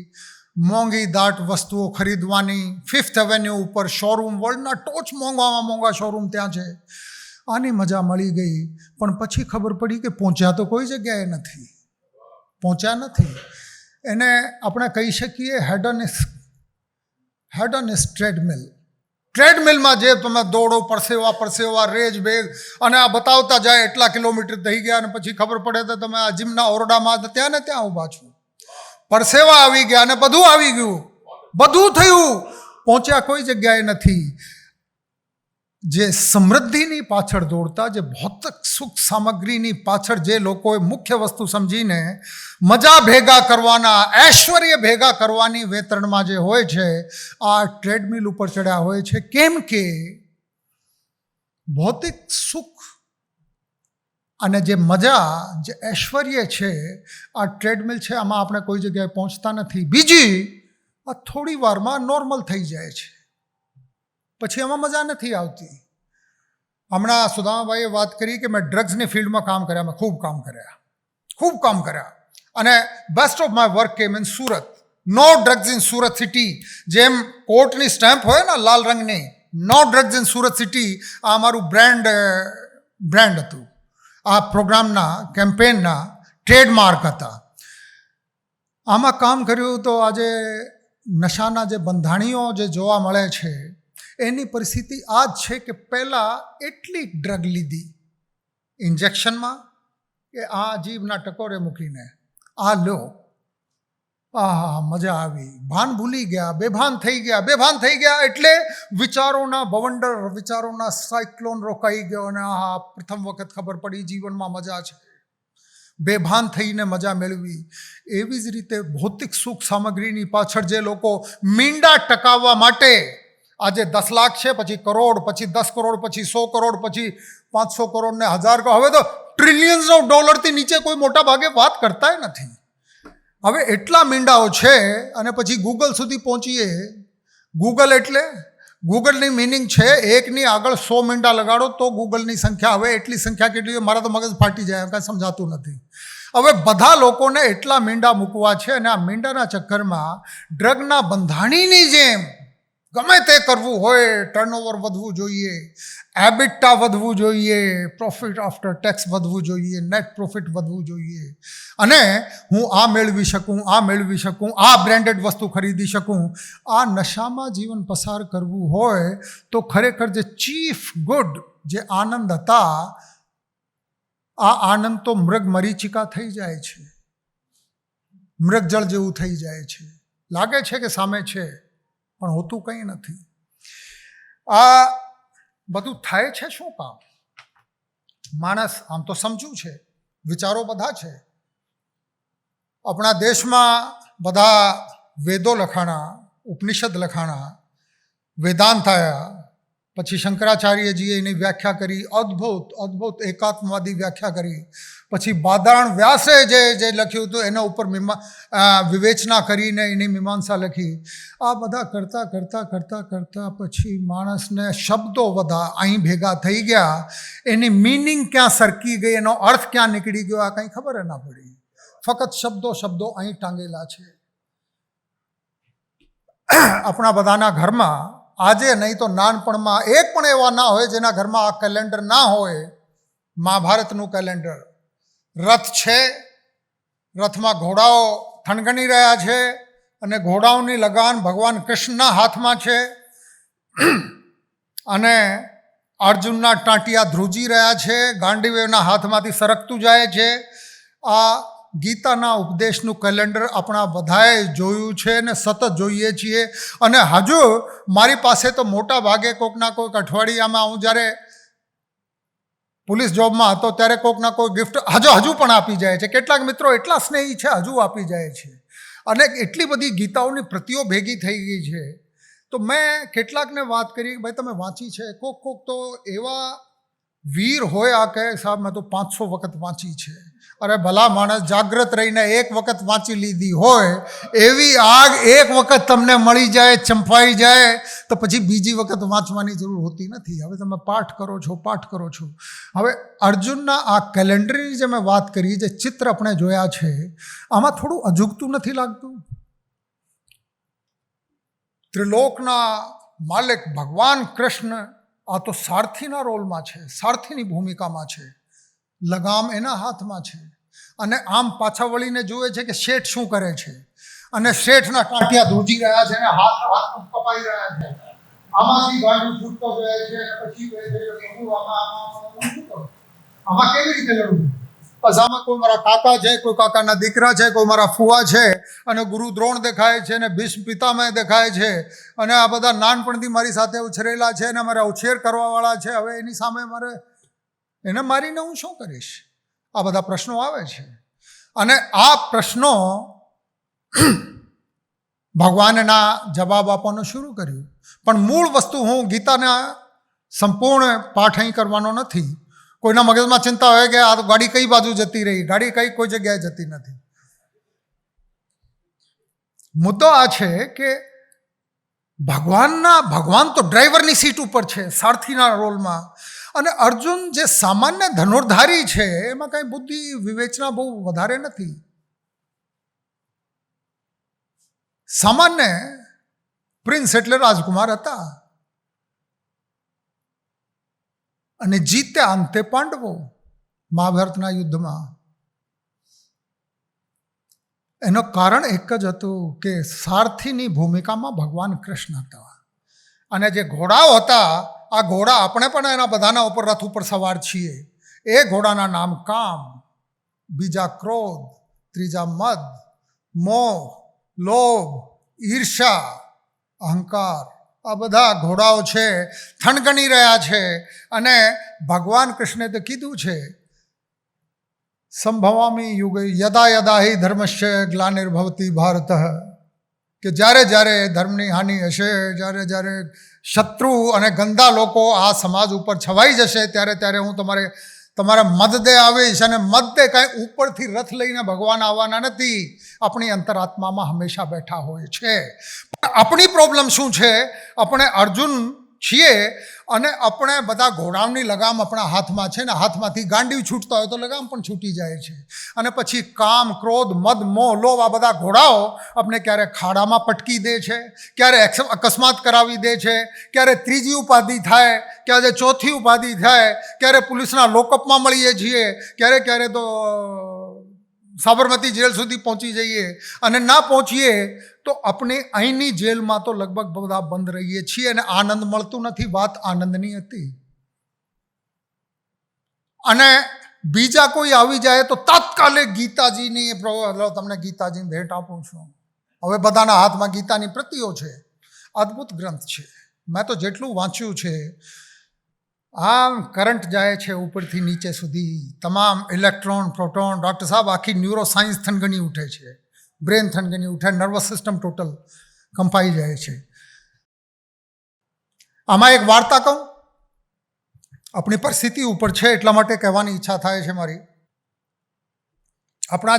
મોંઘી દાટ વસ્તુઓ ખરીદવાની, 5th એવેન્યુ ઉપર શોરૂમ, વર્લ્ડના ટોચ મોંઘા શોરૂમ ત્યાં છે, આની મજા મળી ગઈ. પણ પછી ખબર પડી કે પહોંચ્યા તો કોઈ જગ્યાએ નથી, પહોંચ્યા નથી. એને આપણે કહી શકીએ હેડન ઇઝ ટ્રેડમિલ. ટ્રેડમિલમાં જે તમે દોડો, પરસેવા, રેજ બેગ અને આ બતાવતા જાય એટલા કિલોમીટર થઈ ગયા અને પછી ખબર પડે તો તમે આ જીમના ઓરડામાં ત્યાં ને ત્યાં ઊભા છો. પરસેવા આવી ગયા અને બધું આવી ગયું, બધું થયું, પહોંચ્યા કોઈ જગ્યાએ નથી. જે સમૃદ્ધિની પાછળ દોડતા, જે ભૌતિક સુખ સામગ્રીની પાછળ જે લોકોએ મુખ્ય વસ્તુ સમજીને મજા ભેગા કરવાના, ઐશ્વર્ય ભેગા કરવાની વેતરણમાં જે હોય છે, આ ટ્રેડમિલ ઉપર ચડ્યા હોય છે. કેમ કે ભૌતિક સુખ અને જે મજા, જે ઐશ્વર્ય છે, આ ટ્રેડમિલ છે, આમાં આપણે કોઈ જગ્યાએ પહોંચતા નથી. બીજી, આ થોડી વારમાં નોર્મલ થઈ જાય છે, પછી એમાં મજા નથી આવતી. હમણાં સુદામાભાઈએ વાત કરી કે મેં ડ્રગ્સની ફિલ્ડમાં કામ કર્યા, મેં ખૂબ કામ કર્યા અને best of my work came in Surat. No drugs in Surat city. જેમ કોર્ટની સ્ટેમ્પ હોય ને લાલ રંગની, no drugs in Surat city, આ અમારું બ્રાન્ડ હતું. આ પ્રોગ્રામના, કેમ્પેનના ટ્રેડમાર્ક હતા. આમાં કામ કર્યું તો આજે નશાના જે બંધાણીઓ જે જોવા મળે છે એની પરિસ્થિતિ આ જ છે કે પહેલાં એટલી ડ્રગ લીધી ઇન્જેક્શનમાં કે આ જીભના ટકોરે મૂકીને આ લો, મજા આવી, ભાન ભૂલી ગયા, બેભાન થઈ ગયા એટલે વિચારોના ભવંડર, વિચારોના સાયક્લોન રોકાઈ ગયો અને પ્રથમ વખત ખબર પડી જીવનમાં મજા છે. બેભાન થઈને મજા મેળવી. એવી જ રીતે ભૌતિક સુખ સામગ્રીની પાછળ જે લોકો મીંડા ટકાવવા માટે આજે 10 લાખ છે, પછી કરોડ, પછી 10 કરોડ, પછી 100 કરોડ, પછી 500 કરોડ ને 1000 કરોડ, હવે તો ટ્રિલિયન્સ ઓફ ડોલરથી નીચે કોઈ મોટા ભાગે વાત કરતાય નથી. હવે એટલા મીંડાઓ છે અને પછી ગૂગલ સુધી પહોંચીએ. ગૂગલની મિનિંગ છે એકની આગળ 100 મીંડા લગાડો તો ગૂગલની સંખ્યા. હવે એટલી સંખ્યા કેટલી, મારા તો મગજ ફાટી જાય, કાંઈ સમજાતું નથી. હવે બધા લોકોને એટલા મીંડા મૂકવા છે અને આ મીંડાના ચક્કરમાં ડ્રગના બંધાણીની જેમ ગમે તે કરવું હોય, ટર્નઓવર વધવું જોઈએ, એબિટા વધવું જોઈએ, પ્રોફિટ આફ્ટર ટેક્સ વધવું જોઈએ, નેટ પ્રોફિટ વધવું જોઈએ, અને હું આ મેળવી શકું, આ બ્રાન્ડેડ વસ્તુ ખરીદી શકું. આ નશામાં જીવન પસાર કરવું હોય તો ખરેખર જે ચીફ ગુડ, જે આનંદ હતા, આ આનંદ તો મૃગ મરીચિકા થઈ જાય છે, મૃગજળ જેવું થઈ જાય છે. લાગે છે કે સામે છે પણ હોતું કંઈ નથી. આ બધું થાય છે શું કામ? માણસ આમ તો સમજ્યું છે, વિચારો બધા છે. આપણા દેશમાં બધા વેદો લખાણા, ઉપનિષદ લખાણા, વેદાંત થયા, પછી શંકરાચાર્યજીએ એની વ્યાખ્યા કરી, અદ્ભુત એકાત્મવાદી વ્યાખ્યા કરી. પછી બાદરાયણ વ્યાસે જે લખ્યું હતું એના ઉપર વિવેચના કરીને એની મીમાંસા લખી. આ બધા કરતાં પછી માણસને શબ્દો બધા અહીં ભેગા થઈ ગયા, એની મિનિંગ ક્યાં સરકી ગઈ, એનો અર્થ ક્યાં નીકળી ગયો, આ કંઈ ખબર ના પડી. ફક્ત શબ્દો શબ્દો અહીં ટાંગેલા છે. આપણા બધાના ઘરમાં આજે નહીં તો નાનપણમાં એક પણ એવા ના હોય જેના ઘરમાં આ કેલેન્ડર ના હોય. મહાભારતનું કેલેન્ડર. રથ છે, રથમાં ઘોડાઓ થનગની રહ્યા છે અને ઘોડાઓની લગાન ભગવાન કૃષ્ણના હાથમાં છે અને અર્જુનના ટાંટિયા ધ્રુજી રહ્યા છે, ગાંડીવેવના હાથમાંથી સરકતું જાય છે. આ ગીતાના ઉપદેશનું કેલેન્ડર આપણા બધાએ જોયું છે ને સતત જોઈએ છીએ. અને હજુ મારી પાસે તો મોટા ભાગે કોઈકના કોઈક અઠવાડિયામાં, હું જ્યારે પોલીસ જોબમાં હતો ત્યારે કોઈકના કોઈ ગિફ્ટ હજુ પણ આપી જાય છે. કેટલાક મિત્રો એટલા સ્નેહી છે, હજુ આપી જાય છે. અને એટલી બધી ગીતાઓની પ્રતિઓ ભેગી થઈ ગઈ છે. તો મેં કેટલાકને વાત કરી, ભાઈ તમે વાંચી છે? કોક તો એવા વીર હોય આ કહે સાહેબ મેં તો 500 વખત વાંચી છે. અરે ભલા માણસ, જાગ્રત રહીને એક વખત વાંચી લીધી હોય એવી આગ એક વખત તમને મળી જાય, ચંપાઈ જાય તો પછી બીજી વખત વાંચવાની જરૂર હોતી નથી. હવે તમે પાઠ કરો છો. હવે અર્જુનના આ કેલેન્ડરની જે મેં વાત કરી, જે ચિત્ર આપણે જોયા છે, આમાં થોડું અજુગતું નથી લાગતું? ત્રિલોકના માલિક ભગવાન કૃષ્ણ આ તો સારથીના રોલમાં છે, સારથીની ભૂમિકામાં છે. લગામ એના હાથમાં છે અને આમ પાછા વળીને જુએ છે કે શેઠ શું કરે છે અને શેઠના ટાંટિયા ધ્રુજી રહ્યા છે અને હાથ કપાઈ રહ્યા છે. આમાંથી ગાંડું છૂટતો જાય છે અને પછી કહે છે કે હું આમાં કેવી રીતે લડવું? બસ આમાં કોઈ મારા કાકા છે, કોઈ કાકાના દીકરા છે, કોઈ મારા ફુવા છે અને ગુરુ દ્રોણ દેખાય છે અને ભીષ્મ પિતામહ દેખાય છે અને આ બધા નાનપણથી મારી સાથે ઉછરેલા છે અને મારા ઉછેર કરવાવાળા છે. હવે એની સામે મારે એને મારીને હું શું કરીશ? આ બધા પ્રશ્નો આવે છે અને આ પ્રશ્નો ભગવાનના જવાબ આપવાનું શરૂ કર્યું. પણ મૂળ વસ્તુ, હું ગીતાના સંપૂર્ણ પાઠ અહીં કરવાનો નથી. કોઈના મગજમાં ચિંતા હોય કે આ ગાડી કઈ બાજુ જતી રહી, ગાડી કોઈ જગ્યાએ જતી નથી. મુદ્દો આ છે કે ભગવાન તો ડ્રાઈવરની સીટ ઉપર છે, સારથીના રોલમાં. અને અર્જુન જે સામાન્ય ધનુર્ધારી છે એમાં કઈ બુદ્ધિ વિવેચના બહુ વધારે નથી. સામાન્ય પ્રિન્સ એટલે રાજકુમાર હતા અને જીત્યા અંતે પાંડવો મહાભારતના યુદ્ધમાં. એનું કારણ એક જ હતું કે સારથીની ભૂમિકામાં ભગવાન કૃષ્ણ હતા. અને જે ઘોડાઓ હતા, આ ઘોડા, આપણે પણ એના બધાના ઉપર રથ ઉપર સવાર છીએ. એ ઘોડાના નામ કામ, બીજા ક્રોધ, ત્રીજા મદ, મોહ, લોભ, ઈર્ષા, અહંકાર. આ બધા ઘોડાઓ છે, થનગની રહ્યા છે. અને ભગવાન કૃષ્ણે તો કીધું છે, સંભવામી યુગે યદા યદા હિ ધર્મસ્ય ગ્લાનિર્ભવતી ભારત, કે જ્યારે જ્યારે ધર્મની હાનિ હશે, જ્યારે શત્રુ અને ગંદા લોકો આ સમાજ ઉપર છવાઈ જશે, ત્યારે હું તમારા મદદે આવીશ. અને મદદે કાંઈ ઉપરથી રથ લઈને ભગવાન આવવાના નથી, આપણી અંતરાત્મામાં હંમેશા બેઠા હોય છે. આપણી પ્રોબ્લેમ શું છે? આપણે અર્જુન છીએ અને આપણે બધા ઘોડાઓની લગામ આપણા હાથમાં છે ને હાથમાંથી ગાંડી છૂટતા હોય તો લગામ પણ છૂટી જાય છે. અને પછી કામ, ક્રોધ, મદ, મોહ, લોભ, આ બધા ઘોડાઓ આપણે ક્યારે ખાડામાં પટકી દે છે, ક્યારે અકસ્માત કરાવી દે છે, ક્યારે ત્રીજી ઉપાધિ થાય, ક્યારે ચોથી ઉપાધિ થાય, ક્યારે પોલીસના લોકઅપમાં મળીએ છીએ, ક્યારે તો સાબરમતી જેલ સુધી પહોંચી જઈએ. અને ના પહોંચીએ તો આપણે અહીંની જેલમાં તો લગભગ બધા બંધ રહીએ છીએ અને આનંદ મળતું નથી. વાત આનંદની હતી. અને બીજા કોઈ આવી જાય તો તાત્કાલિક ગીતાજીની, તમને ગીતાજીની ભેટ આપું છું. હવે બધાના હાથમાં ગીતાની પ્રતિઓ છે. અદ્ભુત ગ્રંથ છે. મેં તો જેટલું વાંચ્યું છે, આમ કરંટ જાય છે ઉપરથી નીચે સુધી, તમામ ઇલેક્ટ્રોન, પ્રોટોન. ડૉક્ટર સાહેબ, આખી ન્યુરોસાયન્સ થનગની ઉઠે છે, બ્રેન થનગની ઉઠે, નર્વસ સિસ્ટમ ટોટલ કંપાઈ જાય છે. આમાં એક વાર્તા કહું, આપણી પરિસ્થિતિ ઉપર છે એટલા માટે કહેવાની ઈચ્છા થાય છે મારી. આપણા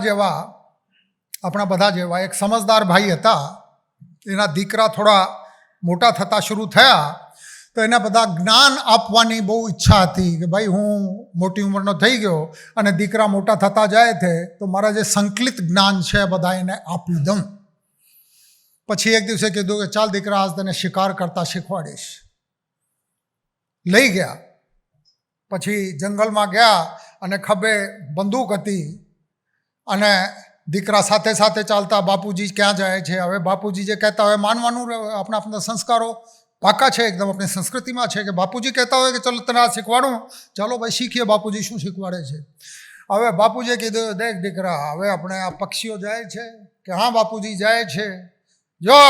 બધા જેવા એક સમજદાર ભાઈ હતા. એના દીકરા થોડા મોટા થતા શરૂ થયા તો એને બધા જ્ઞાન આપવાની બહુ ઈચ્છા હતી કે ભાઈ હું મોટી ઉંમરનો થઈ ગયો અને દીકરા મોટા થતા જાય છે તો મારા જે સંકલિત જ્ઞાન છે બધા એને આપી દઉં. પછી એક દિવસે કીધું કે ચાલ દીકરા, આજ તને શિકાર કરતા શીખવાડીશ. લઈ ગયા. પછી જંગલમાં ગયા અને ખભે બંદૂક હતી અને દીકરા સાથે સાથે ચાલતા. બાપુજી ક્યાં જાય છે? હવે બાપુજી જે કહેતા હોય માનવાનું. આપણા સંસ્કારો પાકા છે એકદમ, આપણી સંસ્કૃતિમાં છે કે બાપુજી કહેતા હોય કે ચલો તને આ શીખવાડું, ચાલો ભાઈ શીખીએ બાપુજી શું શીખવાડે છે. હવે બાપુજીએ કીધું, દેખ દીકરા, હવે આપણે આ પક્ષીઓ જાય છે કે હા બાપુજી જાય છે. જો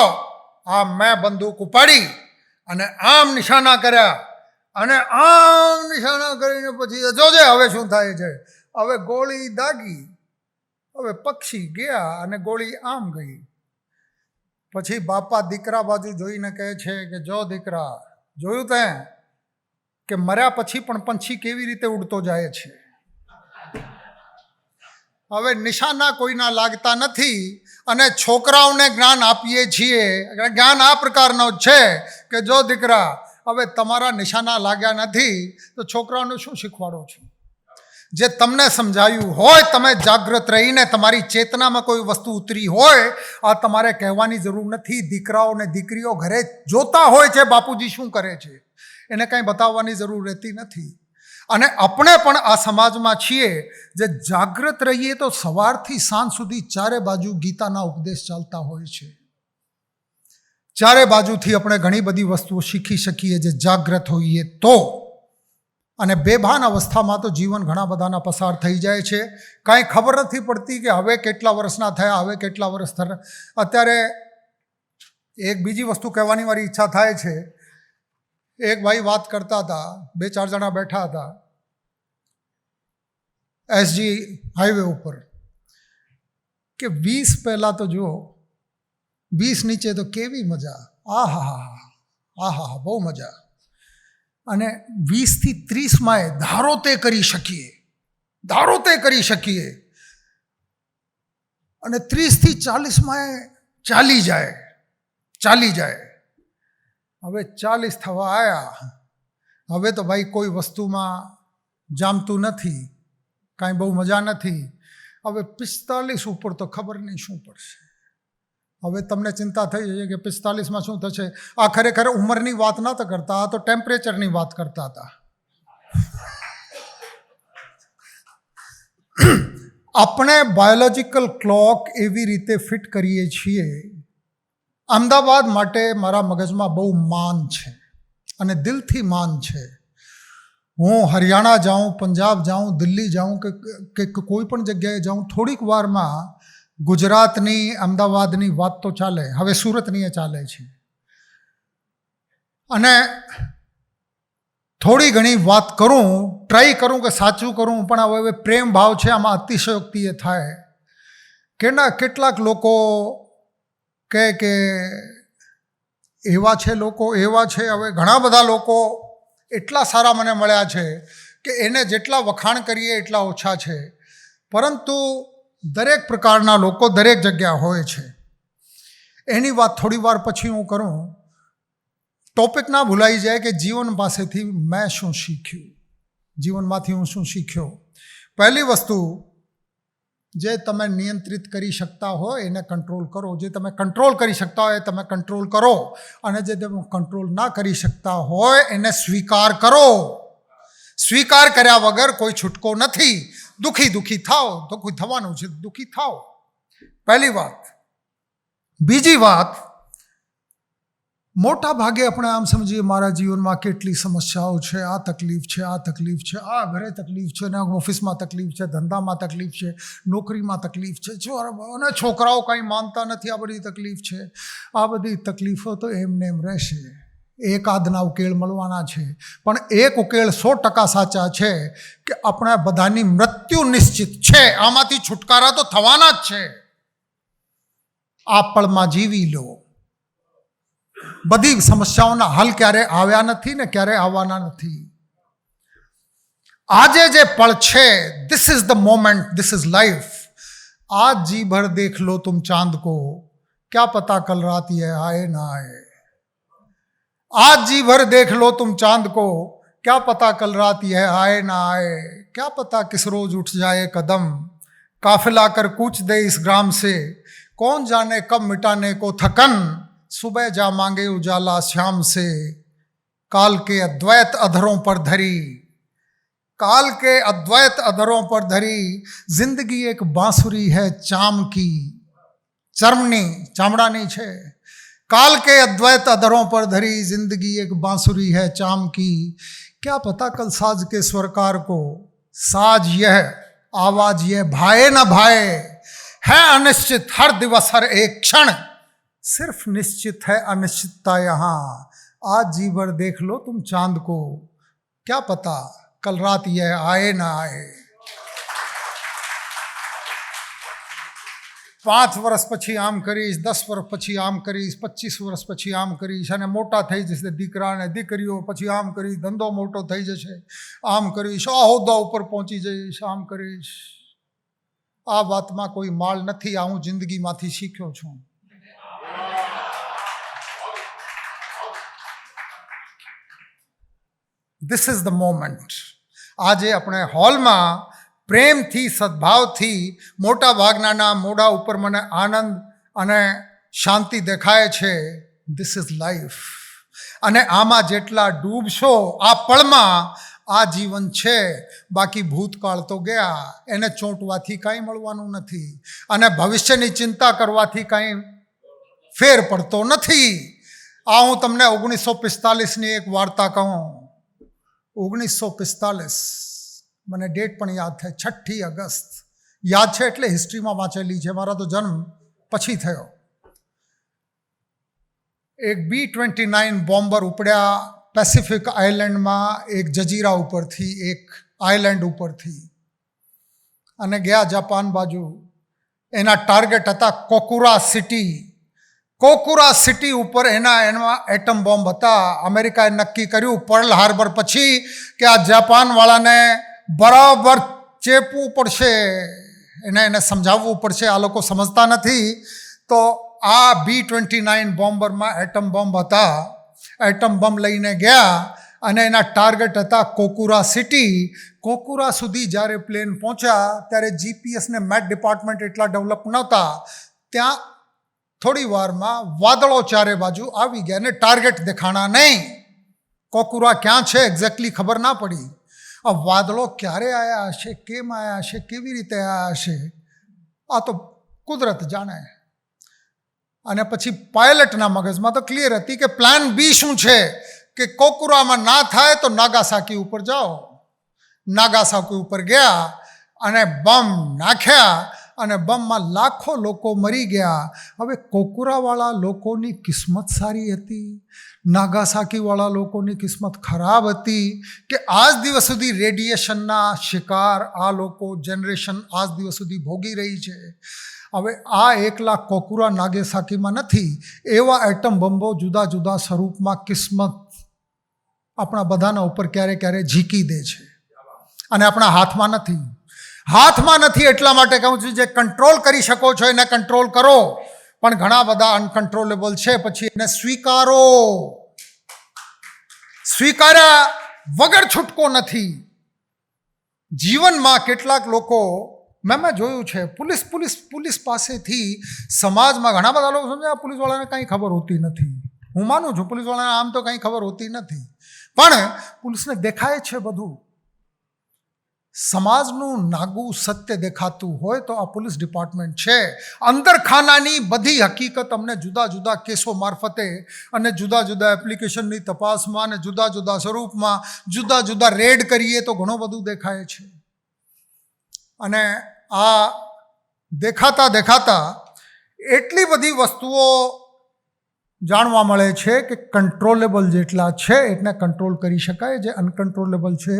આ મેં બંદૂક ઉપાડી અને આમ નિશાના કર્યા અને આમ નિશાના કરીને પછી જોજે હવે શું થાય છે. હવે ગોળી દાગી, હવે પક્ષી ગયા અને ગોળી આમ ગઈ. પછી બાપા દીકરા બાજુ જોઈને કહે છે કે જો દીકરા, જોયું તે કે મર્યા પછી પણ પંછી કેવી રીતે ઉડતો જાય છે. હવે નિશાના કોઈના લાગતા નથી અને છોકરાઓને જ્ઞાન આપીએ છીએ. જ્ઞાન આ પ્રકારનો છે કે જો દીકરા, હવે તમારા નિશાના લાગ્યા નથી તો છોકરાઓને શું શીખવાડો છો? જે તમને સમજાયું હોય, તમે જાગૃત રહીને તમારી ચેતનામાં કોઈ વસ્તુ ઉતરી હોય, આ તમારે કહેવાની જરૂર નથી. દીકરાઓ ને દીકરીઓ ઘરે જોતા હોય છે બાપુજી શું કરે છે, એને કંઈ બતાવવાની જરૂર રહેતી નથી. અને આપણે પણ આ સમાજમાં છીએ જે જાગૃત રહીએ તો સવારથી સાંજ સુધી ચારે બાજુ ગીતાના ઉપદેશ ચાલતા હોય છે. ચારે બાજુથી આપણે ઘણી બધી વસ્તુઓ શીખી શકીએ જે જાગૃત હોઈએ તો. અને બેભાન અવસ્થામાં તો જીવન ઘણા બધાના પસાર થઈ જાય છે. કાંઈ ખબર નથી પડતી કે હવે કેટલા વર્ષના થયા, હવે કેટલા વર્ષ થયા. અત્યારે એક બીજી વસ્તુ કહેવાની મારી ઈચ્છા થાય છે. એક ભાઈ વાત કરતા હતા, 2-4 જણા બેઠા હતા એસજી હાઈવે ઉપર, કે 20 પહેલાં તો જુઓ, 20 નીચે તો કેવી મજા, આહા બહુ મજા. અને 20 થી 30 ધારો તે કરી શકીએ અને 30 થી 40 ચાલી જાય. હવે 40 થવા આવ્યા, હવે તો ભાઈ કોઈ વસ્તુમાં જામતું નથી, કાંઈ બહુ મજા નથી. હવે 45 ઉપર તો ખબર નહીં શું પડશે. હવે તમને ચિંતા થઈ જશે કે 45માં શું થશે. આ ખરેખર ઉંમરની વાત નહોતા કરતા, આ તો ટેમ્પરેચરની વાત કરતા હતા. આપણે બાયોલોજિકલ ક્લોક એવી રીતે ફિટ કરીએ છીએ. અમદાવાદ માટે મારા મગજમાં બહુ માન છે અને દિલથી માન છે. હું હરિયાણા જાઉં, પંજાબ જાઉં, દિલ્હી જાઉં કે કોઈ પણ જગ્યાએ જાઉં, થોડીક વારમાં ગુજરાતની, અમદાવાદની વાત તો ચાલે, હવે સુરતની એ ચાલે છે. અને થોડી ઘણી વાત કરું, ટ્રાય કરું કે સાચું કરું, પણ હવે પ્રેમ ભાવ છે આમાં, અતિશયોક્તિ એ થાય. કેટલાક લોકો કે એવા છે લોકો, એવા છે. હવે ઘણા બધા લોકો એટલા સારા મને મળ્યા છે કે એને જેટલા વખાણ કરીએ એટલા ઓછા છે. પરંતુ દરેક પ્રકારના લોકો દરેક જગ્યા હોય છે. એની વાત થોડી વાર પછી હું કરું. ટોપિક ના ભૂલાઈ જાય કે જીવન પાસેથી મેં શું શીખ્યું, જીવનમાંથી હું શું શીખ્યો. પહેલી વસ્તુ, જે તમે નિયંત્રિત કરી શકતા હોય એને કંટ્રોલ કરો. જે તમે કંટ્રોલ કરી શકતા હોય તમે કંટ્રોલ કરો, અને જે તમે કંટ્રોલ ના કરી શકતા હોય એને સ્વીકાર કરો. સ્વીકાર કર્યા વગર કોઈ છૂટકો નથી. દુઃખી થાઓ, દુઃખી થવાનું છે, દુઃખી થાઓ, પહેલી વાત. બીજી વાત, મોટા ભાગે આપણે આમ સમજીએ મારા જીવનમાં કેટલી સમસ્યાઓ છે, આ તકલીફ છે, આ તકલીફ છે, આ ઘરે તકલીફ છે, ને ઓફિસમાં તકલીફ છે, ધંધામાં તકલીફ છે, નોકરીમાં તકલીફ છે, અને છોકરાઓ કંઈ માનતા નથી, આ બધી તકલીફ છે. આ બધી તકલીફો તો એમને એમ રહેશે. એકાદના ઉકેલ મળવાના છે, પણ એક ઉકેલ 100% સાચા છે કે આપણા બધાની મૃત્યુ નિશ્ચિત છે. આમાંથી છુટકારા તો થવાના જ છે. આ પળમાં જીવી લો. બધી સમસ્યાઓના હલ ક્યારે આવ્યા નથી ને ક્યારે આવવાના નથી. આજે જે પળ છે, this is the moment, this is life. आज जी भर देख लो तुम चांद को, क्या पता कल रात ये आए ना आए. आज जी भर देख लो तुम चांद को, क्या पता कल रात यह आए ना आए, क्या पता किस रोज उठ जाए कदम, काफिला कर कूच दे इस ग्राम से, कौन जाने कब मिटाने को थकन, सुबह जा मांगे उजाला शाम से, काल के अद्वैत अधरों पर धरी, काल के अद्वैत अधरों पर धरी, जिंदगी एक बांसुरी है चाम की, चर्मनी चामड़ानी छे, काल के अद्वैत अधरों पर धरी, जिंदगी एक बांसुरी है चाम की, क्या पता कल साज के स्वरकार को, साज यह आवाज यह भाए न भाए, है अनिश्चित हर दिवस हर एक क्षण, सिर्फ निश्चित है अनिश्चितता यहाँ, आज जी भर देख लो तुम चांद को, क्या पता कल रात यह आए ना आए. 5 વર્ષ પછી આમ કરીશ, 10 વર્ષ પછી આમ કરીશ, 25 વર્ષ પછી આમ કરીશ, અને મોટા થઈ જશે દીકરા અને દીકરીઓ, પછી આમ કરીશ, ધંધો મોટો થઈ જશે, આમ કરીશ, આ હોદ્દા ઉપર પહોંચી જઈશ, આમ કરીશ. આ વાતમાં કોઈ માળ નથી, આ હું જિંદગીમાંથી શીખ્યો છું. This is the moment. આજે આપણે હોલમાં પ્રેમથી સદભાવથી મોટા ભાગનાના મોઢા ઉપર મને આનંદ અને શાંતિ દેખાય છે. This is life. અને આમાં જેટલા ડૂબશો આ પળમાં, આ જીવન છે. બાકી ભૂતકાળ તો ગયા, એને ચોંટવાથી કાંઈ મળવાનું નથી, અને ભવિષ્યની ચિંતા કરવાથી કાંઈ ફેર પડતો નથી. આ હું તમને 1945ની એક વાર્તા કહું. 1945, મને ડેટ પણ યાદ થાય, 6 ઓગસ્ટ યાદ છે, એટલે હિસ્ટ્રીમાં વાંચેલી છે, મારા તો જન્મ પછી થયો. એક B-29 બોમ્બર ઉપડ્યા પેસિફિક આઇલેન્ડમાં, એક જજીરા ઉપરથી, એક આઇલેન્ડ ઉપરથી, અને ગયા જાપાન બાજુ. એના ટાર્ગેટ હતા કોકુરા સિટી. કોકુરા સિટી ઉપર એમાં એટમ બોમ્બ હતા. અમેરિકાએ નક્કી કર્યું પર્લ હાર્બર પછી કે આ જાપાનવાળાને બરાબર ચેપવું પડશે, એને સમજાવવું પડશે, આ લોકો સમજતા નથી. તો આ B-29 બોમ્બરમાં એટમ બોમ્બ હતા. એટમ બોમ્બ લઈને ગયા અને એના ટાર્ગેટ હતા કોકુરા સિટી. કોકુરા સુધી જ્યારે પ્લેન પહોંચ્યા ત્યારે GPS ને મેટ ડિપાર્ટમેન્ટ એટલા ડેવલપ નહોતા. ત્યાં થોડી વારમાં વાદળો ચારે બાજુ આવી ગયા અને ટાર્ગેટ દેખાણા નહીં. કોકુરા ક્યાં છે એક્ઝેક્ટલી ખબર ના પડી. આ વાદળો ક્યારે આવ્યા હશે, કેમ આવ્યા હશે, કેવી રીતે આવ્યા હશે, આ તો કુદરત જાણે. અને પછી પાયલટના મગજમાં તો ક્લિયર હતી કે પ્લાન બી શું છે, કે કોકુરામાં ના થાય તો નાગાસાકી ઉપર જાઓ. નાગાસાકી ઉપર ગયા અને બમ નાખ્યા, અને બમમાં લાખો લોકો મરી ગયા. હવે કોકુરાવાળા લોકોની કિસ્મત સારી હતી, નાગાસાકીવાળા લોકોની કિસ્મત ખરાબ હતી, કે આજ દિવસ સુધી રેડિયેશનના શિકાર આ લોકો જનરેશન આજ દિવસ સુધી ભોગી રહી છે. હવે આ એકલા કોકુરા નાગાસાકીમાં નથી, એવા એટમ બોમ્બો જુદા જુદા સ્વરૂપમાં કિસ્મત આપણા બધાના ઉપર ક્યારે ક્યારે ઝીકી દે છે, અને આપણા હાથમાં નથી. હાથમાં નથી એટલા માટે કહું છું, જે કંટ્રોલ કરી શકો છો એને કંટ્રોલ કરો, પણ ઘણા બધા અનકન્ટ્રોલેબલ છે, પછી એને સ્વીકારો. સ્વીકાર્યા વગર છૂટકો નથી. જીવનમાં કેટલાક લોકો મેં જોયું છે, પોલીસ પાસેથી સમાજમાં ઘણા બધા લોકો સમજે આ પોલીસવાળાને કંઈ ખબર હોતી નથી. હું માનું છું પોલીસવાળાને આમ તો કંઈ ખબર હોતી નથી, પણ પોલીસને દેખાય છે બધું. સમાજનું નાગું સત્ય દેખાતું હોય તો આ પોલીસ ડિપાર્ટમેન્ટ છે. અંદરખાનાની બધી હકીકત અમને જુદા જુદા કેસો મારફતે અને જુદા જુદા એપ્લિકેશનની તપાસમાં અને જુદા જુદા સ્વરૂપમાં જુદા જુદા રેડ કરીએ તો ઘણું બધું દેખાય છે. અને આ દેખાતા દેખાતા એટલી બધી વસ્તુઓ જાણવા મળે છે કે કંટ્રોલેબલ જેટલા છે એટલે કંટ્રોલ કરી શકાય, જે અનકન્ટ્રોલેબલ છે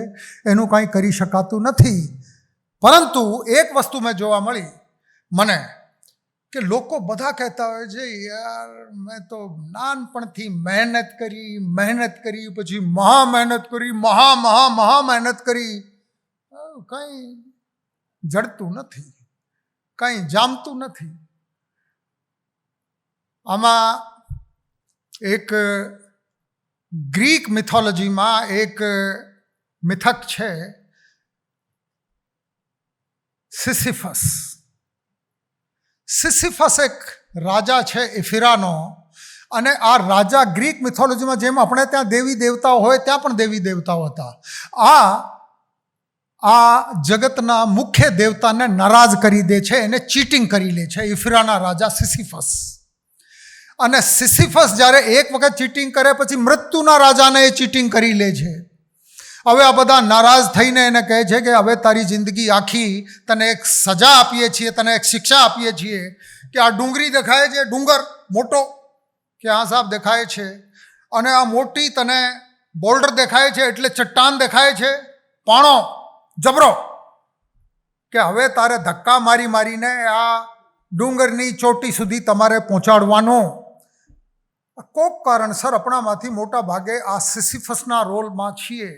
એનું કાંઈ કરી શકાતું નથી. પરંતુ એક વસ્તુ મેં જોવા મળી મને, કે લોકો બધા કહેતા હોય છે યાર મેં તો નાનપણથી મહેનત કરી, પછી મહા મહેનત કરી, મહા મહેનત કરી, કંઈ જડતું નથી, કંઈ જામતું નથી. આમાં એક ગ્રીક મિથોલોજીમાં એક મિથક છે સિસિફસ. સિસિફસ એક રાજા છે ઇફિરાનો, અને આ રાજા ગ્રીક મિથોલોજીમાં જેમ આપણે ત્યાં દેવી દેવતાઓ હોય ત્યાં પણ દેવી દેવતાઓ હતા. આ જગતના મુખ્ય દેવતાને નારાજ કરી દે છે, એને ચીટિંગ કરી લે છે ઇફિરાના રાજા સિસિફસ. અને સિસિફસ જ્યારે એક વખત ચીટિંગ કરે પછી મૃત્યુના રાજાને એ ચીટિંગ કરી લે છે. હવે આ બધા નારાજ થઈને એને કહે છે કે હવે તારી જિંદગી આખી તને એક સજા આપીએ છીએ, તને એક શિક્ષા આપીએ છીએ કે આ ડુંગળી દેખાય છે, ડુંગર મોટો કે આ સાહેબ દેખાય છે, અને આ મોટી તને બોલ્ડર દેખાય છે એટલે ચટ્ટાન દેખાય છે, પાણો જબરો, કે હવે તારે ધક્કા મારી મારીને આ ડુંગરની ચોટી સુધી તમારે પહોંચાડવાનો. કોક કારણસર આપણામાંથી મોટા ભાગે આ સિસિફસના રોલમાં છીએ.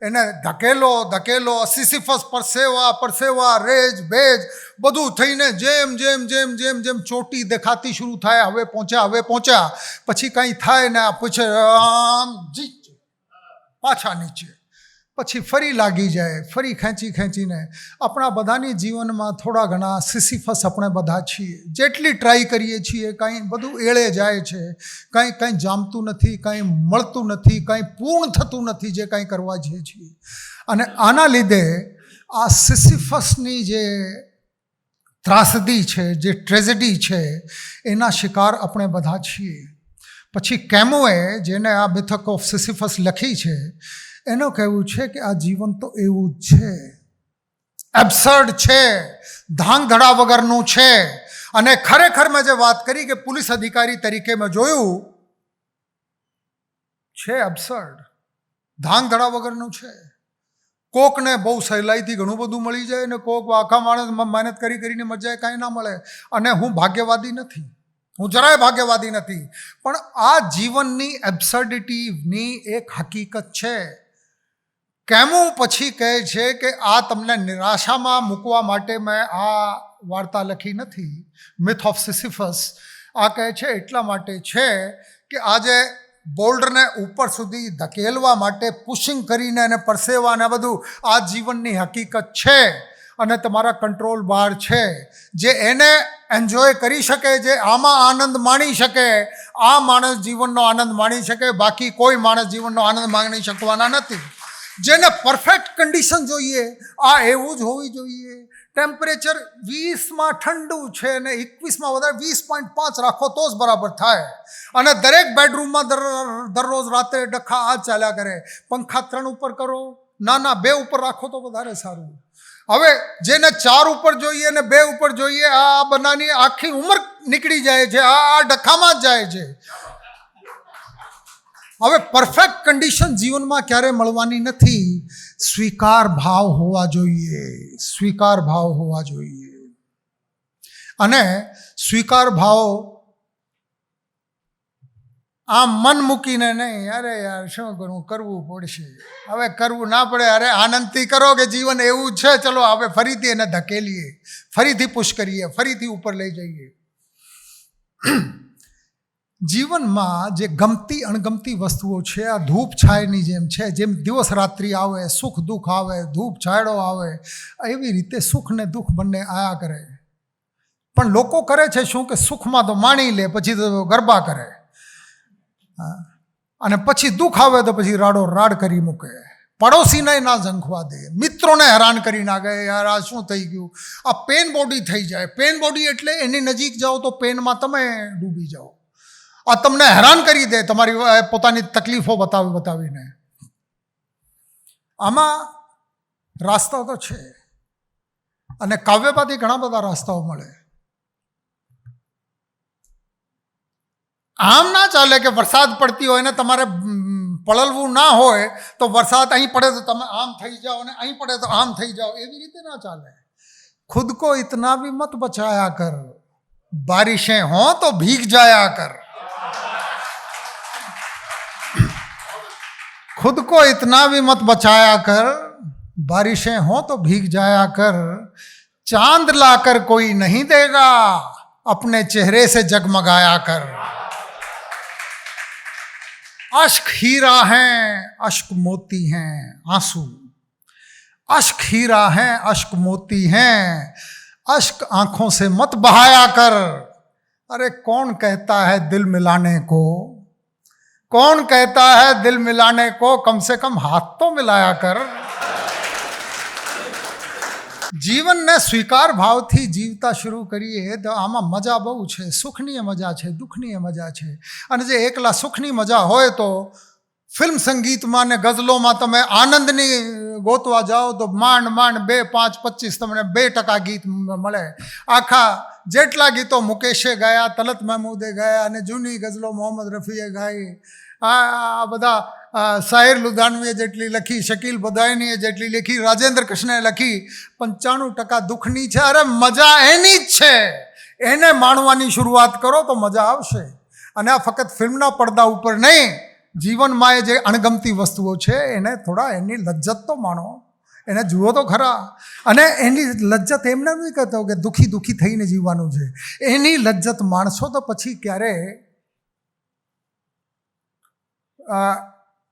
એને ધકેલો સિસિફસ પરસેવા રેજ ભેજ બધું થઈને જેમ જેમ જેમ જેમ જેમ ચોટી દેખાતી શરૂ થાય, હવે પહોંચ્યા પછી કંઈ થાય ને પૂછે આમ જીત પાછા નીચે, પછી ફરી લાગી જાય, ફરી ખેંચીને. આપણા બધાની જીવનમાં થોડા ઘણા સિસિફસ આપણે બધા છીએ. જેટલી ટ્રાય કરીએ છીએ કંઈ બધું એળે જાય છે, કંઈ જામતું નથી, કંઈ મળતું નથી, કંઈ પૂર્ણ થતું નથી જે કંઈ કરવા જઈએ છીએ. અને આના લીધે આ સિસિફસની જે ત્રાસદી છે, જે ટ્રેજેડી છે, એના શિકાર આપણે બધા છીએ. પછી કેમોએ જેને આ મિથક ઓફ સિસિફસ લખી છે એનું કહેવું છે કે આ જીવન તો એવું જ છે, એબ્સર્ડ છે, ધાંગધડા વગરનું છે. અને ખરેખર મેં જે વાત કરી કે પોલીસ અધિકારી તરીકે મેં જોયું છે એબ્સર્ડ, ધાંગધડા વગરનું છે. કોકને બહુ સહેલાઈથી ઘણું બધું મળી જાય ને કોક આખા માણસ મહેનત કરીને મજાએ કાંઈ ના મળે. અને હું ભાગ્યવાદી નથી, હું જરાય ભાગ્યવાદી નથી, પણ આ જીવનની એબ્સર્ડિટીની એક હકીકત છે. કેમું પછી કહે છે કે આ તમને નિરાશામાં મૂકવા માટે મેં આ વાર્તા લખી નથી, મિથ ઓફ સિસિફસ. આ કહે છે એટલા માટે છે કે આજે બોલ્ડરને ઉપર સુધી ધકેલવા માટે પુશિંગ કરીને અને પરસેવા અને બધું આ જીવનની હકીકત છે અને તમારા કંટ્રોલ બહાર છે. જે એને એન્જોય કરી શકે, જે આમાં આનંદ માણી શકે, આ માણસ જીવનનો આનંદ માણી શકે, બાકી કોઈ માણસ જીવનનો આનંદ માણી શકવાના નથી. જેને પરફેક્ટ કન્ડિશન જોઈએ આ એવું જ હોવી જોઈએ. ટેમ્પરેચર 20માં ઠંડુ છે ને 21માં વધારે 20.5 રાખો તો જ બરાબર થાય. અને દરેક બેડરૂમમાં દરરોજ રાતે ડખા આ ચાલ્યા કરે. પંખા 3 ઉપર કરો, ના 2 ઉપર રાખો તો વધારે સારું. હવે જેને 4 ઉપર જોઈએ ને 2 ઉપર જોઈએ, આ બનાની આખી ઉંમર નીકળી જાય છે, આ ડખામાં જ જાય છે. હવે પરફેક્ટ કન્ડિશન જીવનમાં ક્યારે મળવાની નથી. સ્વીકાર ભાવ હોવા જોઈએ, સ્વીકાર ભાવ હોવા જોઈએ. અને સ્વીકાર ભાવ આમ મન મૂકીને નહીં, અરે યાર શું કરવું પડશે, હવે કરવું ના પડે, અરે આનંદથી કરો કે જીવન એવું છે, ચલો હવે ફરીથી એને ધકેલીએ, ફરીથી પુશ કરીએ, ફરીથી ઉપર લઈ જઈએ. જીવનમાં જે ગમતી અણગમતી વસ્તુઓ છે આ ધૂપ છાયની જેમ છે. જેમ દિવસ રાત્રિ આવે, સુખ દુઃખ આવે, ધૂપ છાયડો આવે, એવી રીતે સુખ ને દુઃખ બંને આયા કરે. પણ લોકો કરે છે શું કે સુખમાં તો માણી લે, પછી તો ગરબા કરે, અને પછી દુઃખ આવે તો પછી રાડો રાડ કરી મૂકે. પડોશીને ના ઝંખવા દે, મિત્રોને હેરાન કરી નાખે, યાર આ શું થઈ ગયું, આ પેન બોડી થઈ જાય. પેન બોડી એટલે એની નજીક જાઓ તો પેનમાં તમે ડૂબી જાઓ. આ તમને હેરાન કરી દે તમારી પોતાની તકલીફો બતાવીને. આમાં રાસ્તા તો છે, અને કાવ્યમાંથી ઘણા બધા રસ્તાઓ મળે. આમ ના ચાલે કે વરસાદ પડતી હોય ને તમારે પલળવું ના હોય તો વરસાદ અહીં પડે તો તમે આમ થઈ જાઓ અને અહીં પડે તો આમ થઈ જાઓ, એવી રીતે ના ચાલે. ખુદ કો ઇતના ભી મત બચાયા કર, બારિશેं हो तो भीग जाया कर. खुद को इतना भी मत बचाया कर, बारिशें हो तो भीग जाया कर. चांद लाकर कोई नहीं देगा, अपने चेहरे से जगमगाया कर. अश्क हीरा हैं अश्क मोती हैं आंसू, अश्क हीरा हैं अश्क मोती हैं, अश्क आंखों से मत बहाया कर। अरे कौन कहता है दिल मिलाने को, कौन कहता है दिल मिलाने को, कम से कम हाथ तो मिलाया कर। જીવનને સ્વીકાર ભાવથી જીવતા શરૂ કરીએ તો આમાં મજા બહુ છે, સુખની મજા છે, દુઃખની મજા છે. અને જે એકલા સુખની મજા હોય તો ફિલ્મ સંગીતમાં ને ગઝલોમાં તમે આનંદની ગોતવા જાઓ તો માંડ 2, 5, 25 તમને 2% ગીત મળે. આખા જેટલા ગીતો મુકેશે ગાયા, તલત મહેમૂદે ગાયા અને જૂની ગઝલો મોહમ્મદ રફીએ ગાઈ, આ બધા સાહિર લુધાનવીએ જેટલી લખી, શકીલ બદાયનીએ જેટલી લખી, રાજેન્દ્ર કૃષ્ણે લખી, 95% દુઃખની છે. અરે મજા એની જ છે, એને માણવાની શરૂઆત કરો તો મજા આવશે. અને આ ફક્ત ફિલ્મના પડદા ઉપર નહીં, જીવનમાં એ જે અણગમતી વસ્તુઓ છે એને થોડા એની લજ્જત તો માણો, એને જુઓ તો ખરા. અને એની લજ્જત એમને નહીં કહેતો કે દુઃખી થઈને જીવવાનું છે, એની લજ્જત માણશો તો પછી ક્યારે.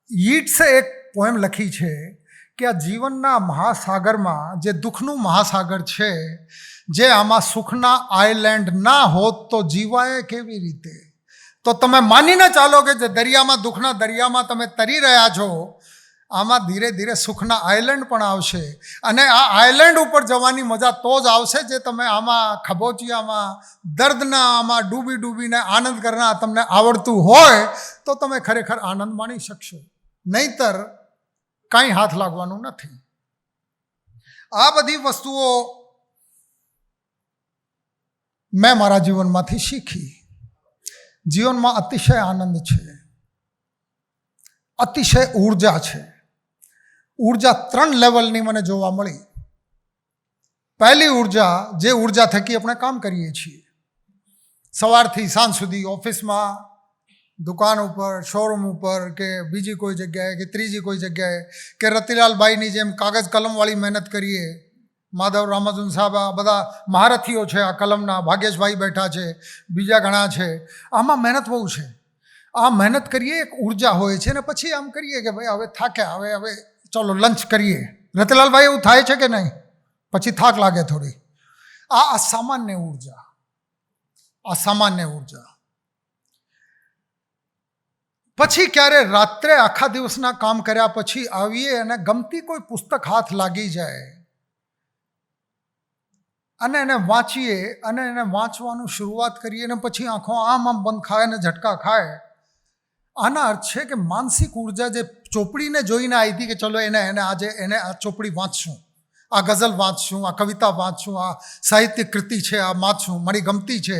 યીટ્સે એક પોએમ લખી છે કે આ જીવનના મહાસાગરમાં જે દુઃખનું મહાસાગર છે, જે આમાં સુખના આઇલેન્ડ ના હોત તો જીવાય કેવી રીતે. તો તમે માનીને ચાલો કે જે દરિયામાં, દુઃખના દરિયામાં તમે તરી રહ્યા છો, આમાં ધીરે ધીરે સુખના આઇલેન્ડ પણ આવશે. અને આ આઇલેન્ડ ઉપર જવાની મજા તો જ આવશે જે તમે આમાં ખબોચિયામાં, દર્દના આમાં ડૂબીને આનંદ કરનાર તમને આવડતું હોય તો તમે ખરેખર આનંદ માણી શકશો. નહીંતર કાંઈ હાથ લાગવાનું નથી. આ બધી વસ્તુઓ મેં મારા જીવનમાંથી શીખી. જીવનમાં અતિશય આનંદ છે, અતિશય ઉર્જા છે. ઉર્જા 3 લેવલની મને જોવા મળી. પહેલી ઉર્જા, જે ઉર્જા થકી આપણે કામ કરીએ છીએ, સવારથી સાંજ સુધી ઓફિસમાં, દુકાન ઉપર, શોરૂમ ઉપર, કે બીજી કોઈ જગ્યાએ, કે ત્રીજી કોઈ જગ્યાએ, કે રતિલાલભાઈની જેમ કાગજ કલમવાળી મહેનત કરીએ. માધવ રામાજન સાહેબ, આ બધા મહારથીઓ છે આ કલમના, ભાગ્યેશભાઈ બેઠા છે, બીજા ઘણા છે. આમાં મહેનત બહુ છે. આ મહેનત કરીએ, એક ઉર્જા હોય છે. ને પછી આમ કરીએ કે ભાઈ હવે થાક્યા, હવે ચાલો લંચ કરીએ. રતિલાલભાઈ એવું થાય છે કે નહીં? પછી થાક લાગે થોડી. આ અસામાન્ય ઉર્જા, અસામાન્ય ઉર્જા. પછી ક્યારે રાત્રે આખા દિવસના કામ કર્યા પછી આવીએ અને ગમતી કોઈ પુસ્તક હાથ લાગી જાય અને એને વાંચીએ અને એને વાંચવાનું શરૂઆત કરીએ અને પછી આંખો આમ બંધ ખાય અને ઝટકા ખાય. આના અર્થ છે કે માનસિક ઉર્જા જે ચોપડીને જોઈને આવી હતી કે ચલો એને આજે આ ચોપડી વાંચશું, આ ગઝલ વાંચશું, આ કવિતા વાંચશું, આ સાહિત્ય કૃતિ છે આ વાંચશું, મારી ગમતી છે.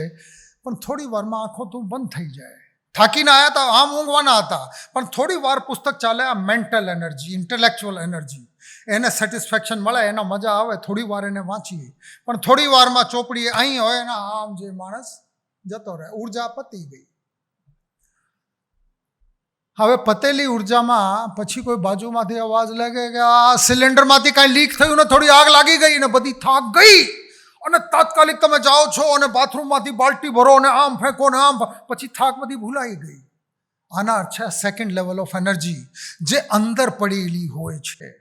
પણ થોડી વારમાં આંખો તો બંધ થઈ જાય. થાકીને આવ્યા હતા, આમ ઊંઘવાના હતા, પણ થોડી વાર પુસ્તક ચાલે, આ મેન્ટલ એનર્જી, ઇન્ટેલેક્ચ્યુઅલ એનર્જી, એને સેટિસ્ફેક્શન મળે, એના મજા આવે. થોડી વાર એને વાંચીએ, પણ થોડી વારમાં ચોપડી અહીં હોય ને આમ જે માણસ જતો રહે, ઉર્જા પતી ગઈ. હવે પતેલી ઉર્જામાં પછી કોઈ બાજુમાંથી અવાજ લાગે કે આ સિલિન્ડરમાંથી કાંઈ લીક થયું ને થોડી આગ લાગી ગઈ ને બધી થાક ગઈ, અને તાત્કાલિક તમે જાઓ છો અને બાથરૂમમાંથી બાલ્ટી ભરો અને આમ ફેંકો ને આમ, પછી થાક બધી ભૂલાઈ ગઈ. આના અર્થ છે સેકન્ડ લેવલ ઓફ એનર્જી, જે અંદર પડેલી હોય છે,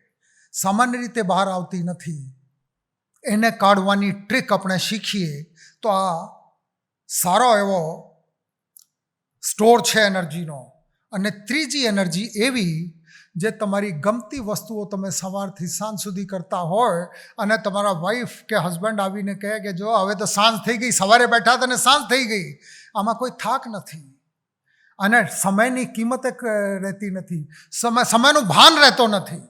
સામાન્ય રીતે બહાર આવતી નથી. એને કાઢવાની ટ્રીક આપણે શીખીએ તો આ સારો એવો સ્ટોર છે એનર્જીનો. અને ત્રીજી એનર્જી એવી જે તમારી ગમતી વસ્તુઓ તમે સવારથી સાંજ સુધી કરતા હોય અને તમારા વાઈફ કે હસબન્ડ આવીને કહે કે જો હવે તો સાંજ થઈ ગઈ, સવારે બેઠા હતા ને સાંજ થઈ ગઈ, આમાં કોઈ થાક નથી. અને સમયની કિંમત રહેતી નથી, સમયનું ભાન રહેતો નથી,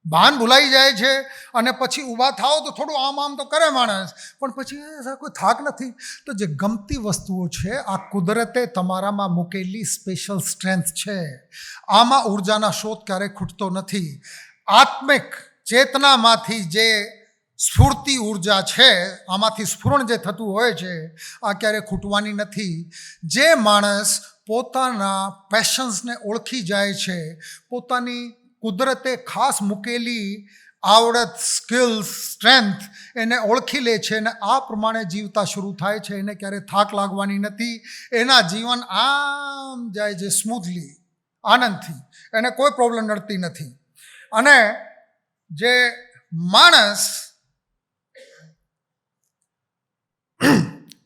ભાન ભૂલાઈ જાય છે. અને પછી ઊભા થાઓ તો થોડું આમ તો કરે માણસ, પણ પછી કોઈ થાક નથી. તો જે ગમતી વસ્તુઓ છે, આ કુદરતે તમારામાં મૂકેલી સ્પેશિયલ સ્ટ્રેન્થ છે. આમાં ઉર્જાના સ્ત્રોત ક્યારેય ખૂટતો નથી. આત્મિક ચેતનામાંથી જે સ્ફૂર્તિ ઉર્જા છે, આમાંથી સ્ફુરણ જે થતું હોય છે, આ ક્યારેય ખૂટવાની નથી. જે માણસ પોતાના પેશન્સને ઓળખી જાય છે, પોતાની કુદરતે ખાસ મૂકેલી આવડત, સ્કિલ્સ, સ્ટ્રેન્થ એને ઓળખી લે છે અને આ પ્રમાણે જીવતા શરૂ થાય છે, એને ક્યારે થાક લાગવાની નથી. એના જીવન આમ જાય છે સ્મૂથલી, આનંદથી, એને કોઈ પ્રોબ્લેમ નડતી નથી. અને જે માણસ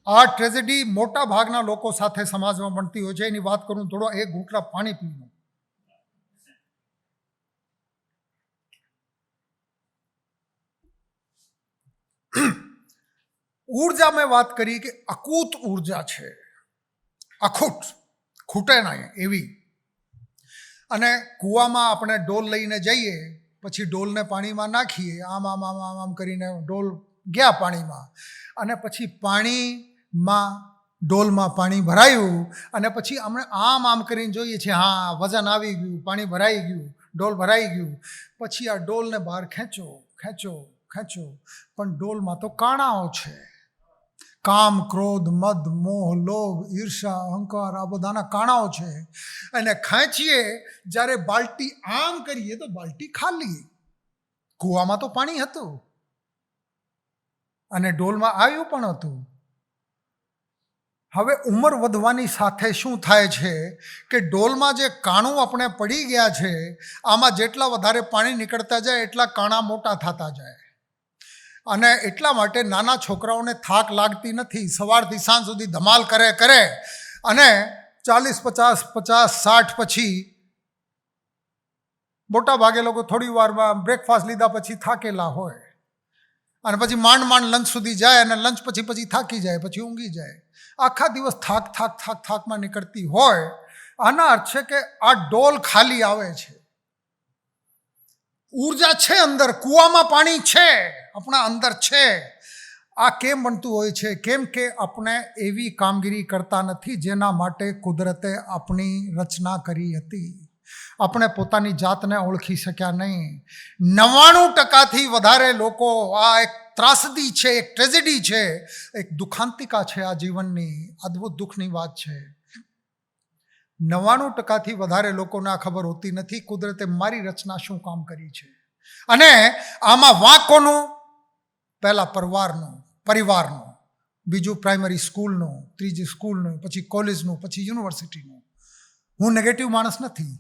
આ ટ્રેજેડી મોટા ભાગના લોકો સાથે સમાજમાં બનતી હોય છે, એની વાત કરું થોડો એક ઘૂંટડા પાણી પીવું. ઉર્જા મેં વાત કરી કે અકૂત ઉર્જા છે, અખૂટ, ખૂટે નહીં એવી. અને કૂવામાં આપણે ડોલ લઈને જઈએ, પછી ડોલને પાણીમાં નાખીએ, આમ આમ આમ આમ આમ કરીને ડોલ ગયા પાણીમાં, અને પછી પાણીમાં ડોલમાં પાણી ભરાયું, અને પછી આપણે આમ આમ કરીને જોઈએ છીએ, હા વજન આવી ગયું, પાણી ભરાઈ ગયું, ડોલ ભરાઈ ગયું. પછી આ ડોલને બહાર ખેંચો ખેંચો ખેંચો, પણ ડોલમાં તો કાણાઓ છે. કામ, ક્રોધ, મદ, મોહ, લોભ, ઈર્ષા, અહંકાર, આ બધાના કાણાઓ છે. અને ખેંચીએ જ્યારે બાલટી આમ કરીએ તો બાલટી ખાલી. કૂવામાં તો પાણી હતું અને ડોલમાં આવ્યું પણ હતું. હવે ઉંમર વધવાની સાથે શું થાય છે કે ડોલમાં જે કાણું આપણે પડી ગયા છે, આમાં જેટલા વધારે પાણી નીકળતા જાય એટલા કાણા મોટા થતા જાય. અને એટલા માટે નાના છોકરાઓને થાક લાગતી નથી. સવારથી સાંજ સુધી ધમાલ કરે અને 40, 50, 60 પછી મોટા ભાગે લોકો થોડી વારમાં બ્રેકફાસ્ટ લીધા પછી થાકેલા હોય, અને પછી માંડ લંચ સુધી જાય, અને લંચ પછી થાકી જાય, પછી ઊંઘી જાય. આખા દિવસ થાકમાં નીકળતી હોય. આના અર્થ છે કે આ ડોલ ખાલી આવે છે. ઉર્જા છે અંદર, કૂવામાં પાણી છે, આપણા અંદર છે. આ કેમ બનતું હોય છે? કેમ કે આપણે એવી કામગીરી કરતા નથી જેના માટે કુદરતે આપણી રચના કરી હતી. આપણે પોતાની જાતને ઓળખી શક્યા નહીં. 99% વધારે લોકો, આ એક ત્રાસદી છે, એક ટ્રેજેડી છે, એક દુઃખાંતિકા છે આ જીવનની. અદ્ભુત દુઃખની વાત છે. 99% વધારે લોકોને આ ખબર હોતી નથી કુદરતે મારી રચના શું કામ કરી છે. અને આમાં વાંક કોનું? પહેલા પરિવારનું, બીજું પ્રાઇમરી સ્કૂલનું, ત્રીજી સ્કૂલનું, પછી કોલેજનું, પછી યુનિવર્સિટીનું. હું નેગેટિવ માણસ નથી,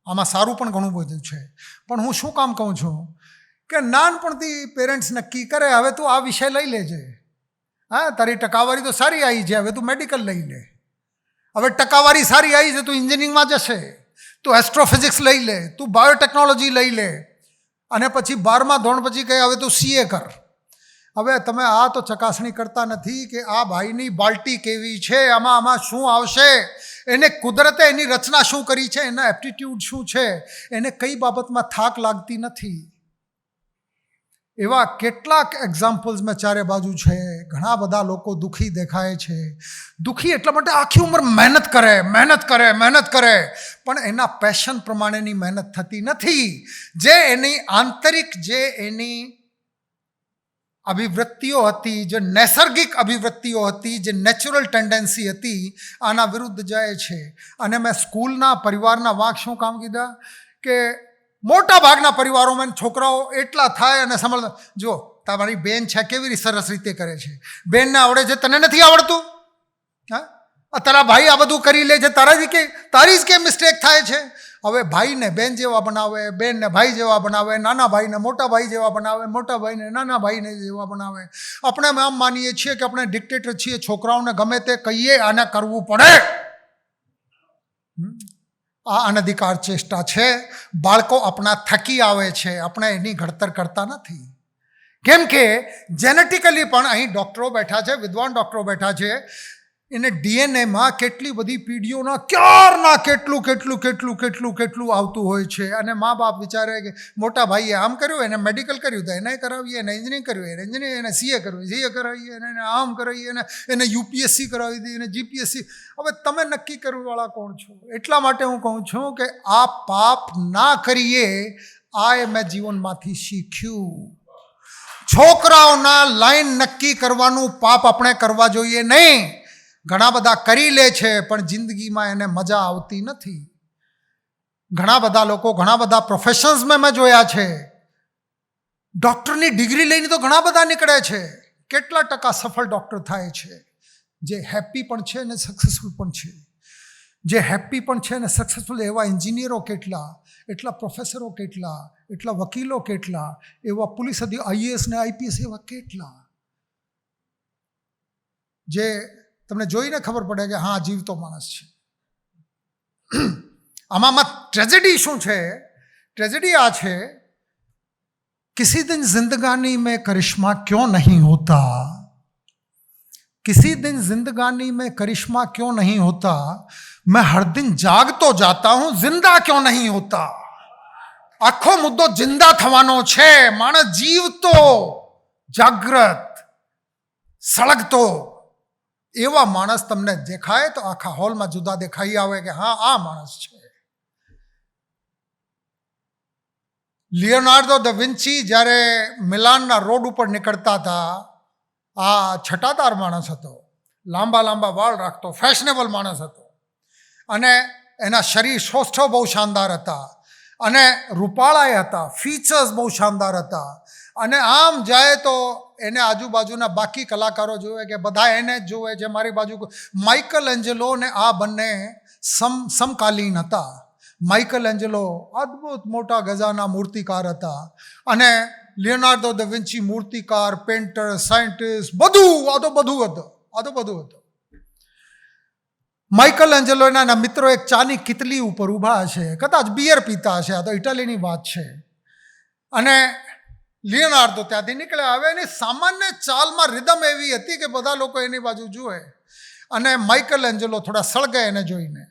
આમાં સારું પણ ઘણું બધું છે. પણ હું શું કામ કહું છું કે નાનપણથી પેરેન્ટ્સ નક્કી કરે, હવે તું આ વિષય લઈ લેજે, હા તારી ટકાવારી તો સારી આવી છે, હવે તું મેડિકલ લઈ લે. હવે ટકાવારી સારી આવી છે, તું એન્જિનિયરિંગમાં જશે, તું એસ્ટ્રોફિઝિક્સ લઈ લે, તું બાયોટેકનોલોજી લઈ લે, અને પછી 12મા ધોરણ પછી કહે હવે તું CA કર. હવે તમે આ તો ચકાસણી કરતા નથી કે આ ભાઈની બાલ્ટી કેવી છે, આમાં શું આવશે, એને કુદરતે એની રચના શું કરી છે, એના એપ્ટિટ્યૂડ શું છે, એને કઈ બાબતમાં થાક લાગતી નથી. એવા કેટલાક એક્ઝામ્પલ્સ મેં ચારે બાજુ છે. ઘણા બધા લોકો દુઃખી દેખાય છે. દુઃખી એટલા માટે આખી ઉંમર મહેનત કરે, પણ એના પેશન પ્રમાણેની મહેનત થતી નથી. જે એની આંતરિક, જે એની અભિવૃત્તિઓ હતી, જે નૈસર્ગિક અભિવૃત્તિઓ હતી, જે નેચરલ ટેન્ડન્સી હતી, આના વિરુદ્ધ જાય છે. અને મેં સ્કૂલના પરિવારના વાંક શું કામ કીધા કે મોટા ભાગના પરિવારોમાં છોકરાઓ એટલા થાય અને સમજ, જો તમારી બેન છે કેવી રીતે સરસ રીતે કરે છે, બેનને આવડે છે, તને નથી આવડતું, હા તારા ભાઈ આ બધું કરી લે છે, તારી જ કેમ મિસ્ટેક થાય છે. હવે ભાઈને બેન જેવા બનાવે, બેનને ભાઈ જેવા બનાવે, નાના ભાઈને મોટા ભાઈ જેવા બનાવે, મોટા ભાઈને નાના ભાઈને જેવા બનાવે. આપણે આમ માનીએ છીએ કે આપણે ડિક્ટેટર છીએ, છોકરાઓને ગમે તે કહીએ આને કરવું પડે. આ અનધિકાર ચેષ્ટા છે. બાળકો આપણા થકી આવે છે, આપણે એની ઘડતર કરતા નથી. કેમ કે જેનેટિકલી પણ અહીં ડૉક્ટરો બેઠા છે, વિદ્વાન ડૉક્ટરો બેઠા છે, એને DNAમાં કેટલી બધી પેઢીઓના ક્યારના કેટલું આવતું હોય છે. અને મા બાપ વિચારે કે મોટા ભાઈએ આમ કર્યું, એને મેડિકલ કર્યું તો એને કરાવીએ, એને એન્જિનિયરિંગ કર્યું, એને CA કર્યું, CA કરાવીએ, એને આમ કરાવીએ, એને UPSC કરાવી દઈએ, એને GPSC. હવે તમે નક્કી કરવાવાળા કોણ છો? એટલા માટે હું કહું છું કે આ પાપ ના કરીએ. આ મેં જીવનમાંથી શીખ્યું. છોકરાઓના લાઈન નક્કી કરવાનું પાપ આપણે કરવા જોઈએ નહીં. ઘણા બધા કરી લે છે પણ જિંદગીમાં એને મજા આવતી નથી. ઘણા બધા લોકો, ઘણા બધા પ્રોફેશન્સમાં મેં જોયા છે, ડૉક્ટરની ડિગ્રી લઈને તો ઘણા બધા નીકળે છે. કેટલા ટકા સફળ ડૉક્ટર થાય છે જે હેપી પણ છે અને સક્સેસફુલ પણ છે. જે હેપી પણ છે ને સક્સેસફુલ, એવા એન્જિનિયરો કેટલા, એટલા પ્રોફેસરો કેટલા, એટલા વકીલો કેટલા, એવા પોલીસ IAS ને IPS એવા કેટલા, જે તમને જોઈને ખબર પડે કે હા જીવતો માણસ છે. આમાં ટ્રેજેડી શું છે? ट्रेजेडी आ है, किसी दिन जिंदगानी में करिश्मा क्यों नहीं होता, किसी दिन जिंदगानी में करिश्मा क्यों नहीं होता, मैं हर दिन जाग तो जाता हूं, जिंदा क्यों नहीं होता. आखो मुद्दो जिंदा थवानो छे. माणस जीवतो, जागृत, सळगतो एवा माणस तमने देखाय तो आखा हॉल में जुदा देखाई आवे कि हाँ आ माणस छे. लियोनार्डो द विंची જ્યારે મિલાનના રોડ ઉપર નીકળતા હતા, આ છટાદાર માણસ હતો, લાંબા લાંબા વાળ રાખતો, ફેશનેબલ માણસ હતો, અને એના શરીર સૌષ્ઠવ બહુ શાનદાર હતા, અને રૂપાળાએ હતા, ફીચર્સ બહુ શાનદાર હતા, અને આમ જાય તો એને આજુબાજુના બાકી કલાકારો જોવે કે બધા એને જ જોવે છે. મારી બાજુ માઇકલ એન્જલો ને આ બંને સમકાલીન હતા. માઇકલ એન્જલો અદ્ભુત મોટા ગજાના મૂર્તિકાર હતા, અને લિયોનાર્ડો દ વિન્ચી મૂર્તિકાર, પેન્ટર, સાયન્ટિસ્ટ, બધું આ તો બધું હતું. માઇકલ એન્જલો એના મિત્રો એક ચાની કિતલી ઉપર ઊભા હશે, કદાચ બિયર પીતા હશે, આ તો ઇટાલીની વાત છે, અને લિયોનાર્ડો ત્યાંથી નીકળ્યા. હવે એની સામાન્ય ચાલમાં રિધમ એવી હતી કે બધા લોકો એની બાજુ જુએ, અને માઇકલ એન્જલો થોડા સળગે એને જોઈને,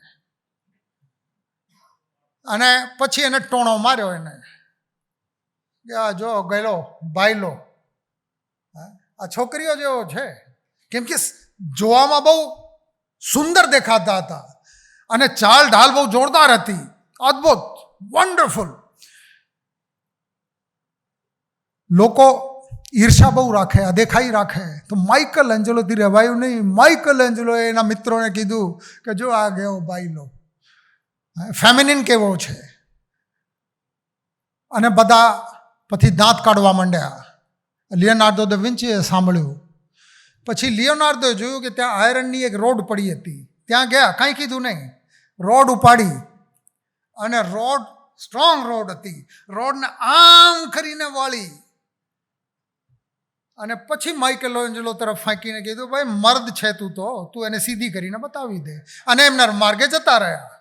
અને પછી એને ટોણો માર્યો એને કે આ જો ગયેલો ભાઈલો, આ છોકરીઓ જેવો છે. કેમ કે જોવામાં બહુ સુંદર દેખાતા હતા, અને ચાલ ઢાલ બહુ જોરદાર હતી, અદ્ભુત, વન્ડરફુલ. લોકો ઈર્ષા બહુ રાખે, અદેખાઈ રાખે, તો માઇકલ એન્જલોથી રહેવાયું નહીં. માઇકલ એન્જલોએ એના મિત્રોને કીધું કે જો આ ગયો ભાઈલો, ફેમિનિન કેવો છે, અને બધા પછી દાંત કાઢવા માંડ્યા. લિયોનાર્ડો દ વિન્ચીએ સાંભળ્યું. પછી લિયોનાર્ડોએ જોયું કે ત્યાં આયરનની એક રોડ પડી હતી, ત્યાં ગયા, કાંઈ કીધું નહીં, રોડ ઉપાડી, અને રોડ સ્ટ્રોંગ રોડ હતી, રોડને આમ કરીને વાળી, અને પછી માઇકલ એન્જલો તરફ ફાંકીને કીધું ભાઈ મર્દ છે તું એને સીધી કરીને બતાવી દે, અને એમના માર્ગે જતા રહ્યા.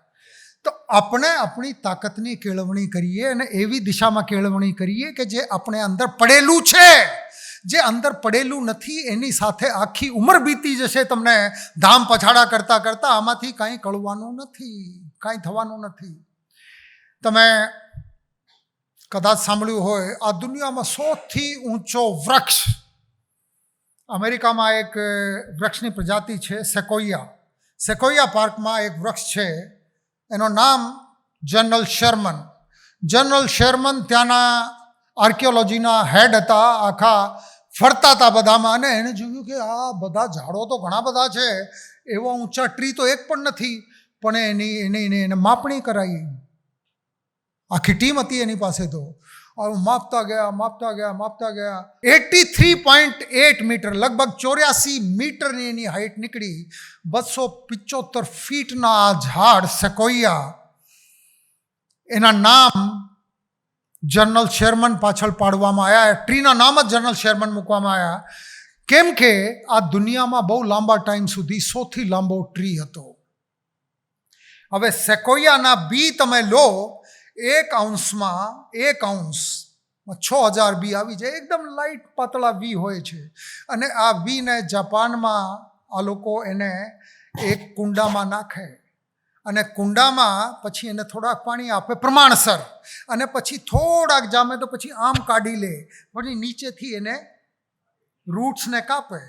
તો આપણે આપણી તાકાતની કેળવણી કરીએ, અને એવી દિશામાં કેળવણી કરીએ કે જે આપણે અંદર પડેલું છે. જે અંદર પડેલું નથી એની સાથે આખી ઉંમર બીતી જશે તમને ધામ પછાડા કરતાં કરતાં. આમાંથી કાંઈ કળવાનું નથી, કાંઈ થવાનું નથી. તમે કદાચ સાંભળ્યું હોય, આ દુનિયામાં સૌથી ઊંચો વૃક્ષ, અમેરિકામાં એક વૃક્ષની પ્રજાતિ છે સેકોયા. સેકોયા પાર્કમાં એક વૃક્ષ છે, એનું નામ જનરલ શેરમન. જનરલ શેરમન ત્યાંના આર્કિયોલોજીના હેડ હતા, આખા ફરતા હતા બધામાં, અને એણે જોયું કે આ બધા ઝાડો તો ઘણા બધા છે, એવા ઊંચા ટ્રી તો એક પણ નથી. પણ એને માપણી કરાવી, આખી ટીમ હતી એની પાસે. તો માપતા ગયા 83.8 મીટર, લગભગ 84 મીટરની એની હાઈટ નીકળી. 275 ફીટના આ ઝાડ સેકોયા, એના નામ જનરલ શેરમન પાછળ પાડવામાં આવ્યા. ટ્રીના નામ જ જનરલ શેરમન મૂકવામાં આવ્યા, કેમ કે આ દુનિયામાં બહુ લાંબા ટાઈમ સુધી સૌથી લાંબો ટ્રી હતો. હવે સેકોયાના બી તમે લો, 1 આઉન્સમાં 1 આઉન્સ 6000 બી આવી જાય. એકદમ લાઇટ પાતળા વી હોય છે, અને આ વીને જાપાનમાં આ લોકો એને એક કુંડામાં નાખે, અને કુંડામાં પછી એને થોડાક પાણી આપે પ્રમાણસર, અને પછી થોડાક જામે તો પછી આમ કાઢી લે, પછી નીચેથી એને રૂટ્સને કાપે,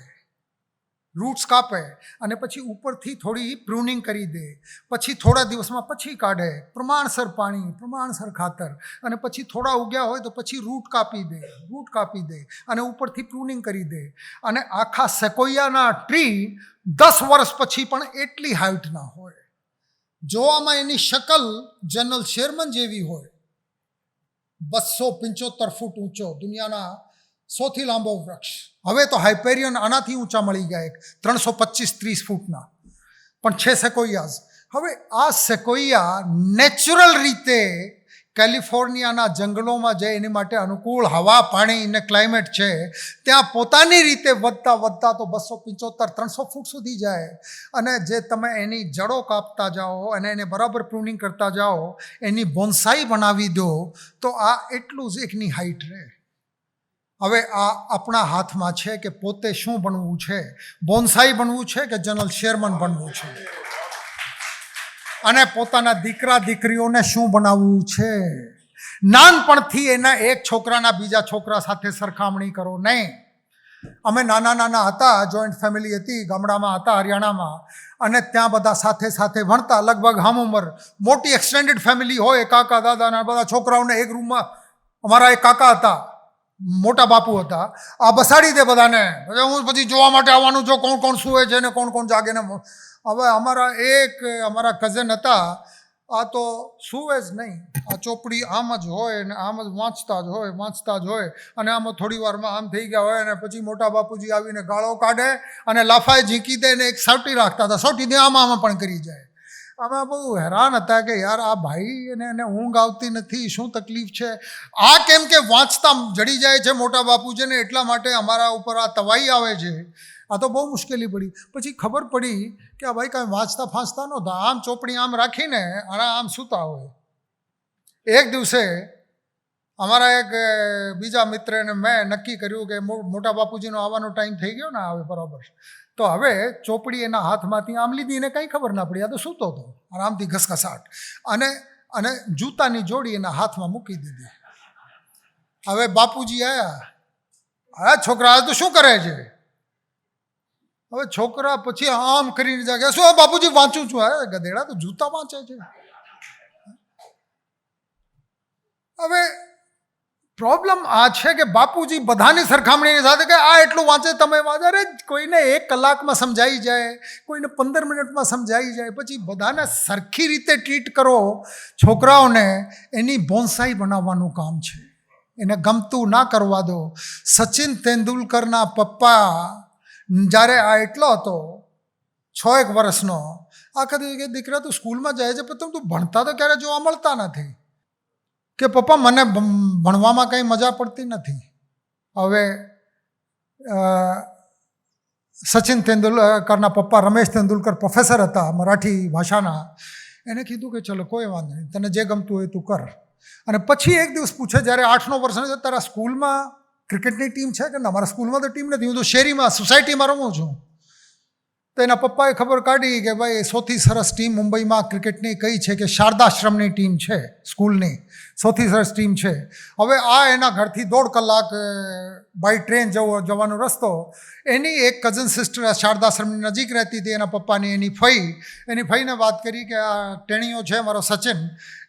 અને પછી ઉપરથી થોડી પ્રૂનિંગ કરી દે. પછી થોડા દિવસમાં પછી કાઢે, પ્રમાણસર પાણી, પ્રમાણસર ખાતર, અને પછી થોડા ઉગ્યા હોય તો પછી રૂટ કાપી દે, અને ઉપરથી પ્રૂનિંગ કરી દે. અને આખા સેકોયાના ટ્રી 10 વર્ષ પછી પણ એટલી હાઈટ ના હોય. જોવામાં એની શકલ જનરલ શેરમન જેવી હોય. 275 ફૂટ ઊંચો, દુનિયાના સૌથી લાંબો વૃક્ષ. હવે તો હાઇપેરિયન આનાથી ઊંચા મળી ગયા, 325-30 ફૂટના, પણ છે સેકોયાઝ. હવે આ સેકોયા નેચરલ રીતે કેલિફોર્નિયાના જંગલોમાં જે એની માટે અનુકૂળ હવા પાણી અને ક્લાઇમેટ છે ત્યાં પોતાની રીતે વધતા વધતા તો 275-300 ફૂટ સુધી જાય. અને જે તમે એની જડો કાપતા જાઓ અને એને બરાબર પ્રૂનિંગ કરતા જાઓ, એની બોન્સાઈ બનાવી દો તો આ એટલું જ એકની હાઈટ રહે. હવે આ આપણા હાથમાં છે કે પોતે શું બનવું છે, બોન્સાઈ બનવું છે કે જનરલ શેરમન બનવું છે, અને પોતાના દીકરા દીકરીઓને શું બનાવવું છે. નાનપણથી એના એક છોકરાના બીજા છોકરા સાથે સરખામણી કરો નહીં. અમે નાના હતા, જોઈન્ટ ફેમિલી હતી, ગામડામાં હતા હરિયાણામાં, અને ત્યાં બધા સાથે સાથે ભણતા, લગભગ હમ ઉંમર, મોટી એક્સટેન્ડેડ ફેમિલી હોય, કાકા દાદાના બધા છોકરાઓને એક રૂમમાં. અમારા એક કાકા હતા, મોટા બાપુ હતા, આ બસાડી દે બધાને, હું પછી જોવા માટે આવવાનું છું કોણ કોણ સૂવે છે ને કોણ કોણ જાગે ને. હવે અમારા કઝન હતા, આ તો સૂવે જ નહીં, આ ચોપડી આમ જ હોય ને આમ જ વાંચતા જ હોય અને આમાં થોડી વારમાં આમ થઈ ગયા હોય, અને પછી મોટા બાપુજી આવીને ગાળો કાઢે અને લાફાએ ઝીંકી દે ને એક સાવટી રાખતા હતા, સાવટી દે આમાં પણ કરી જાય. અમે બહુ હેરાન હતા કે યાર આ ભાઈ એને ઊંઘ આવતી નથી, શું તકલીફ છે. આ કેમ કે વાંચતા જડી જાય છે મોટા બાપુજીને, એટલા માટે અમારા ઉપર આ તવાઈ આવે છે. આ તો બહુ મુશ્કેલી પડી. પછી ખબર પડી કે આ ભાઈ કાંઈ વાંચતા ફાંચતા નહોતા, આમ ચોપડી આમ રાખીને અને આમ સૂતા હોય. એક દિવસે અમારા એક બીજા મિત્રને મેં નક્કી કર્યું કે મોટા બાપુજીનો આવવાનો ટાઈમ થઈ ગયો ને હવે બરાબર, તો હવે ચોપડી એના હાથમાંથી આમ લીધી, એને કંઈ ખબર ના પડી, આ તો સૂતો હતો આરામથી ઘસઘસાટ, અને જૂતાની જોડી એના હાથમાં મૂકી દીધી. હવે બાપુજી આવ્યા, આ છોકરા તો શું કરે છે? હવે છોકરા પછી આમ કરીને જાગે, શું બાપુજી વાંચું છું. હે ગધેડા, તો જૂતા વાંચે છે. હવે પ્રોબ્લેમ આ છે કે બાપુજી બધાની સરખામણીની સાથે કે આ એટલું વાંચે, તમે વાંચો. અરે કોઈને 1 કલાકમાં સમજાઈ જાય, કોઈને 15 મિનિટમાં સમજાઈ જાય. પછી બધાને સરખી રીતે ટ્રીટ કરો. છોકરાઓને એની બોન્સાઈ બનાવવાનું કામ છે, એને ગમતું ના કરવા દો. સચિન તેંડુલકરના પપ્પા જ્યારે આ એટલો હતો 6-1 વર્ષનો, આ કદી કે દીકરા તું સ્કૂલમાં જાય છે પણ તું ભણતા તો ક્યારે જોવા મળતા નથી, કે પપ્પા મને ભણવામાં કંઈ મજા પડતી નથી. હવે સચિન તેંડુલકરના પપ્પા રમેશ તેંડુલકર પ્રોફેસર હતા મરાઠી ભાષાના. એને કીધું કે ચલો કોઈ વાંધો નહીં, તને જે ગમતું હોય તું કર. અને પછી એક દિવસ પૂછે, જ્યારે 8-9 વર્ષનો, તારા સ્કૂલમાં ક્રિકેટની ટીમ છે કે ના? મારા સ્કૂલમાં તો ટીમ નથી, હું તો શેરીમાં સોસાયટીમાં રમું છું. તો એના પપ્પાએ ખબર કાઢી કે ભાઈ સૌથી સરસ ટીમ મુંબઈમાં ક્રિકેટની કઈ છે, કે શારદાશ્રમની ટીમ છે, સ્કૂલની સૌથી સરસ ટીમ છે. હવે આ એના ઘરથી 1.5 કલાક બાય ટ્રેન જવાનો રસ્તો. એની એક કઝન સિસ્ટર શારદાશ્રમની નજીક રહેતી હતી, એના પપ્પાની એની ફઈને વાત કરી કે આ ટેણીઓ છે મારો સચિન,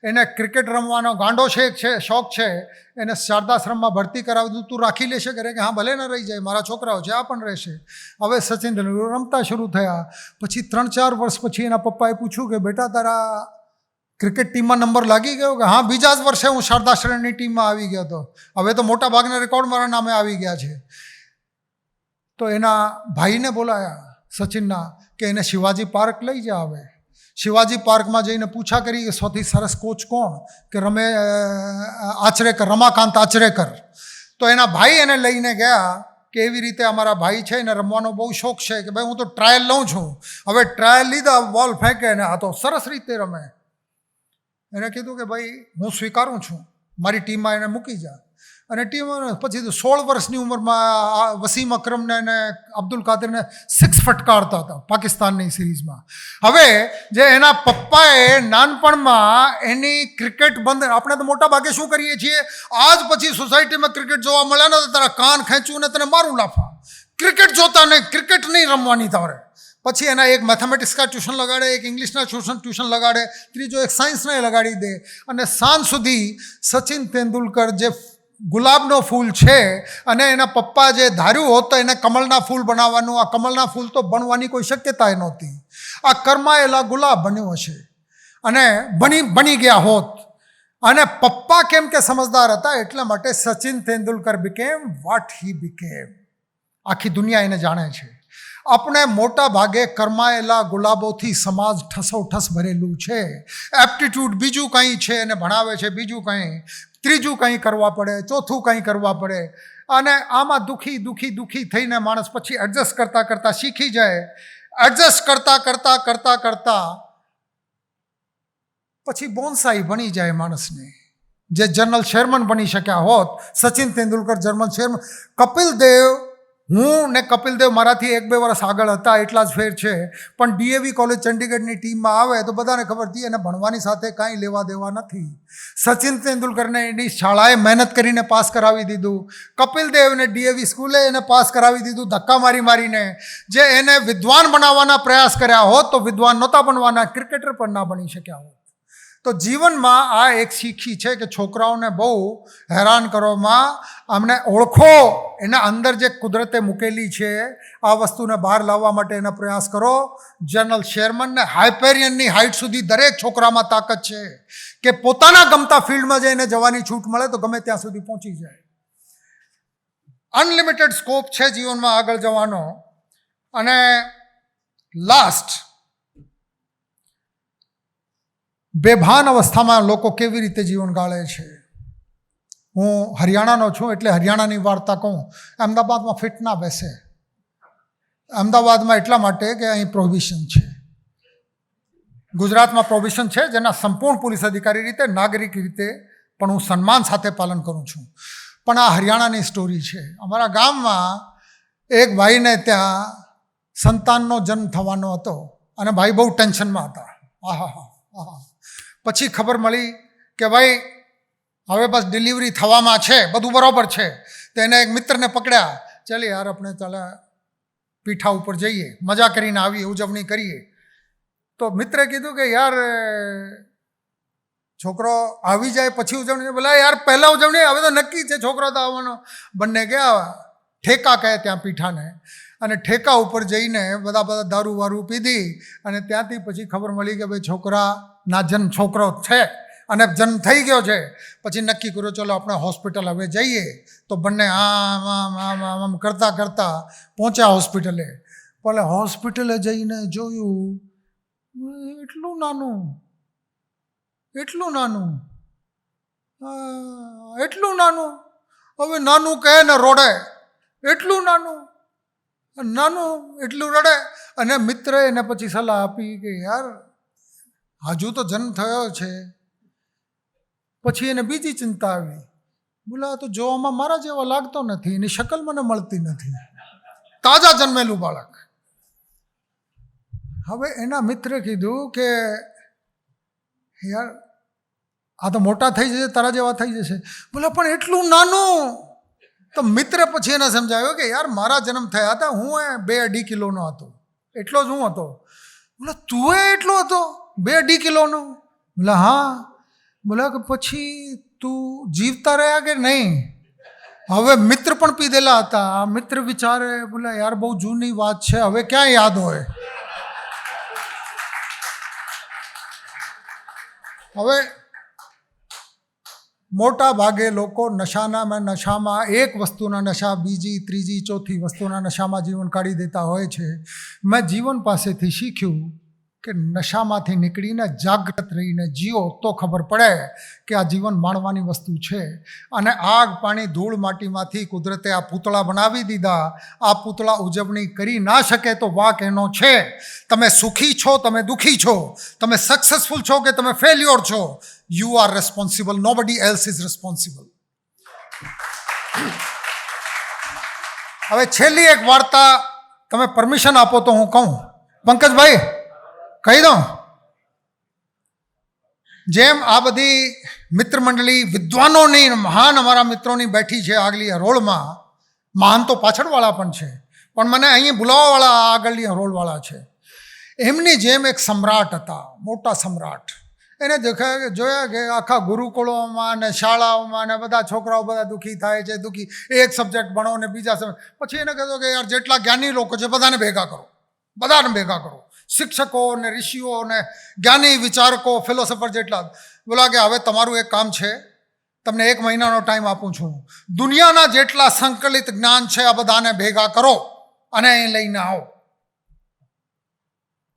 એને ક્રિકેટ રમવાનો ગાંડો શોખ છે, એને શારદાશ્રમમાં ભરતી કરાવી દઉં, તું રાખી લેશે? કરે કે હા ભલે ન રહી જાય, મારા છોકરાઓ છે, આ પણ રહેશે. હવે સચિન તેંડુલકર રમતા શરૂ થયા. પછી 3-4 વર્ષ પછી એના પપ્પાએ પૂછ્યું કે બેટા તારા ક્રિકેટ ટીમમાં નંબર લાગી ગયો? કે હા, બીજા જ વર્ષે હું શારદાશ્રમની ટીમમાં આવી ગયો હતો. હવે તો મોટા ભાગના રેકોર્ડ મારા નામે આવી ગયા છે. તો એના ભાઈને બોલાયા સચિનના, કે એને શિવાજી પાર્ક લઈ જા. હવે શિવાજી પાર્કમાં જઈને પૂછા કરી કે સૌથી સરસ કોચ કોણ? કે રમાકાંત આચરેકર. તો એના ભાઈ એને લઈને ગયા કે એવી રીતે અમારા ભાઈ છે, એને રમવાનો બહુ શોખ છે, કે ભાઈ હું તો ટ્રાયલ લઉં છું. હવે ટ્રાયલ લીધા, બોલ ફેંકે ને આ તો સરસ રીતે રમે. એને કીધું કે ભાઈ હું સ્વીકારું છું, મારી ટીમમાં એને મૂકી જા. અને ટીમ પછી 16 વર્ષની ઉંમરમાં વસીમ અકરમને અને અબ્દુલ કાદરને 6 ફટકારતા હતા પાકિસ્તાનની સિરીઝમાં. હવે જે એના પપ્પાએ નાનપણમાં એની ક્રિકેટ બંધ, આપણે તો મોટા ભાગે શું કરીએ છીએ, આજ પછી સોસાયટીમાં ક્રિકેટ જોવા મળે ને તો તારા કાન ખેંચું ને તને મારું લાફા, ક્રિકેટ જોતા નહીં, ક્રિકેટ નહીં રમવાની તારે. પછી એના એક મેથેમેટિક્સના ટ્યુશન લગાડે, એક ઇંગ્લિશના ટ્યુશન લગાડે, ત્રીજો એક સાયન્સના લગાડી દે. અને સાંજ સુધી સચિન તેંડુલકર જે ગુલાબનો ફૂલ છે, અને એના પપ્પા જે ધાર્યું હોત તો એને કમળના ફૂલ બનાવવાનું, આ કમળના ફૂલ તો બનવાની કોઈ શક્યતા નહોતી. આ કરમાયેલા ગુલાબ બન્યું હશે અને બની ગયા હોત. અને પપ્પા કેમ કે સમજદાર હતા, એટલા માટે Sachin Tendulkar became what he became. આખી દુનિયા એને જાણે છે. આપણે મોટા ભાગે કરમાયેલા ગુલાબોથી સમાજ ઠસોઠસ ભરેલું છે. એપ્ટિટ્યૂડ બીજું કંઈ છે અને ભણાવે છે બીજું કંઈ, ત્રીજું કંઈ કરવા પડે, ચોથું કંઈ કરવા પડે, અને આમાં દુઃખી થઈને માણસ પછી એડજસ્ટ કરતાં શીખી જાય. એડજસ્ટ કરતાં પછી બોન્સાઈ બની જાય માણસને. જે જનરલ શેરમન બની શક્યા હોત, સચિન તેંડુલકર જનરલ શેરમન, કપિલ દેવ, હું ને કપિલ દેવ મારાથી 1-2 વર્ષ આગળ હતા, એટલા જ ફેર છે. પણ DAV કોલેજ ચંડીગઢની ટીમમાં આવે તો બધાને ખબર હતી એને ભણવાની સાથે કાંઈ લેવા દેવા નથી. સચિન તેંડુલકરને એની શાળાએ મહેનત કરીને પાસ કરાવી દીધું. કપિલ દેવને DAV સ્કૂલે એને પાસ કરાવી દીધું ધક્કા મારીને. જે એને વિદ્વાન બનાવવાના પ્રયાસ કર્યા હોત તો વિદ્વાન નહોતા બનવાના, ક્રિકેટર પણ ના બની શક્યા હોત. તો જીવનમાં આ એક શીખી છે કે છોકરાઓને બહુ હેરાન કરવામાં, અમને ઓળખો, એના અંદર જે કુદરતે મૂકેલી છે આ વસ્તુને બહાર લાવવા માટે એનો પ્રયાસ કરો. જનરલ શેરમનને હાઇપેરિયનની હાઇટ સુધી દરેક છોકરામાં તાકાત છે કે પોતાના ગમતા ફિલ્ડમાં જઈને જવાની છૂટ મળે તો ગમે ત્યાં સુધી પહોંચી જાય. અનલિમિટેડ સ્કોપ છે જીવનમાં આગળ જવાનો. અને લાસ્ટ, બેભાન અવસ્થામાં લોકો કેવી રીતે જીવન ગાળે છે. હું હરિયાણાનો છું એટલે હરિયાણાની વાર્તા કહું. અમદાવાદમાં ફિટ ના બેસે. અમદાવાદમાં એટલા માટે કે અહીં પ્રોહિબિશન છે. ગુજરાતમાં પ્રોહિબિશન છે જેના સંપૂર્ણ પોલીસ અધિકારી રીતે, નાગરિક રીતે પણ હું સન્માન સાથે પાલન કરું છું. પણ આ હરિયાણાની સ્ટોરી છે. અમારા ગામમાં એક ભાઈને ત્યાં સંતાનનો જન્મ થવાનો હતો અને ભાઈ બહુ ટેન્શનમાં હતા. આહા. પછી ખબર મળી કે ભાઈ હવે બસ ડિલિવરી થવામાં છે, બધું બરાબર છે. તો એને એક મિત્રને પકડ્યા, ચાલે યાર આપણે ચાલે પીઠા ઉપર જઈએ, મજા કરીને આવીએ, ઉજવણી કરીએ. તો મિત્રે કીધું કે યાર છોકરો આવી જાય પછી ઉજવણી. બોલા યાર પહેલાં ઉજવણી, હવે તો નક્કી છે છોકરો તો આવવાનો. બંને ગયા ઠેકા કહે ત્યાં પીઠાને, અને ઠેકા ઉપર જઈને બધા દારૂ વારૂ પીધી. અને ત્યાંથી પછી ખબર મળી કે ભાઈ છોકરાના જન્મ છોકરો છે અને જન્મ થઈ ગયો છે. પછી નક્કી કર્યો ચલો આપણે હોસ્પિટલ હવે જઈએ. તો બંને આમ કરતા પહોંચ્યા હોસ્પિટલે. પણ હોસ્પિટલે જઈને જોયું એટલું નાનું. હવે નાનું કહે ને રોડે, એટલું નાનું એટલું રડે. અને મિત્રએ એને પછી સલાહ આપી કે યાર હજુ તો જન્મ થયો છે. પછી એને બીજી ચિંતા આવી. બોલા તો જોવામાં મારા જેવો લાગતો નથી, એની શકલ મને મળતી નથી, તાજા જન્મેલું બાળક. હવે એના મિત્રે કીધું કે યાર આ તો મોટા થઈ જશે, તારા જેવા થઈ જશે. બોલા પણ એટલું નાનું. તો મિત્રે પછી એને સમજાવ્યો કે યાર મારા જન્મ થયા હતા, હું 2-2.5 કિલોનો હતો, એટલો જ હું હતો. બોલા તું એટલો હતો 2-2.5 કિલોનો? બોલા હા. બોલા કે પછી તું જીવતા રહ્યા કે નહીં? હવે મિત્ર પણ પીધેલા હતા. મિત્ર વિચારે, બોલા યાર બહુ જૂની વાત છે, હવે ક્યાં યાદ હોય. હવે મોટા ભાગે લોકો નશામાં એક વસ્તુના નશા, બીજી, ત્રીજી, ચોથી વસ્તુના નશામાં જીવન કાઢી દેતા હોય છે. મેં જીવન પાસેથી શીખ્યું કે નશામાંથી નીકળીને જાગૃત રહીને જીવો તો ખબર પડે કે આ જીવન માણવાની વસ્તુ છે. અને આગ, પાણી, ધૂળ, માટીમાંથી કુદરતે આ પૂતળા બનાવી દીધા. આ પૂતળા ઉજવણી કરી ના શકે તો વાંક એનો છે. તમે સુખી છો, તમે દુઃખી છો, તમે સક્સેસફુલ છો કે તમે ફેલ્યોર છો, you are responsible, nobody else is responsible. હવે છેલ્લી એક વાર્તા તમે પરમિશન આપો તો હું કહું. પંકજભાઈ કહી દઉં. જેમ આ બધી મિત્ર મંડળી વિદ્વાનોની, મહાન અમારા મિત્રોની બેઠી છે આગલી હરોળમાં, મહાન તો પાછળવાળા પણ છે, પણ મને અહીં બોલાવવાવાળા આગળની હરોળવાળા છે. એમની જેમ એક સમ્રાટ હતા, મોટા સમ્રાટ. એને જોયા કે આખા ગુરુકુળોમાં ને શાળાઓમાં ને બધા છોકરાઓ બધા દુઃખી થાય છે, એક સબ્જેક્ટ ભણો ને બીજા સબ્જેક્ટ. પછી એને કહેતો કે યાર જેટલા જ્ઞાની લોકો છે બધાને ભેગા કરો, શિક્ષકો ને ઋષિઓ ને જ્ઞાની વિચારકો, ફિલોસોફર જેટલા. બોલા કે હવે તમારું એક કામ છે, તમને 1 મહિનાનો ટાઈમ આપું છું. દુનિયાના જેટલા સંકલિત જ્ઞાન છે આ બધાને ભેગા કરો અને અહીં લઈને આવો.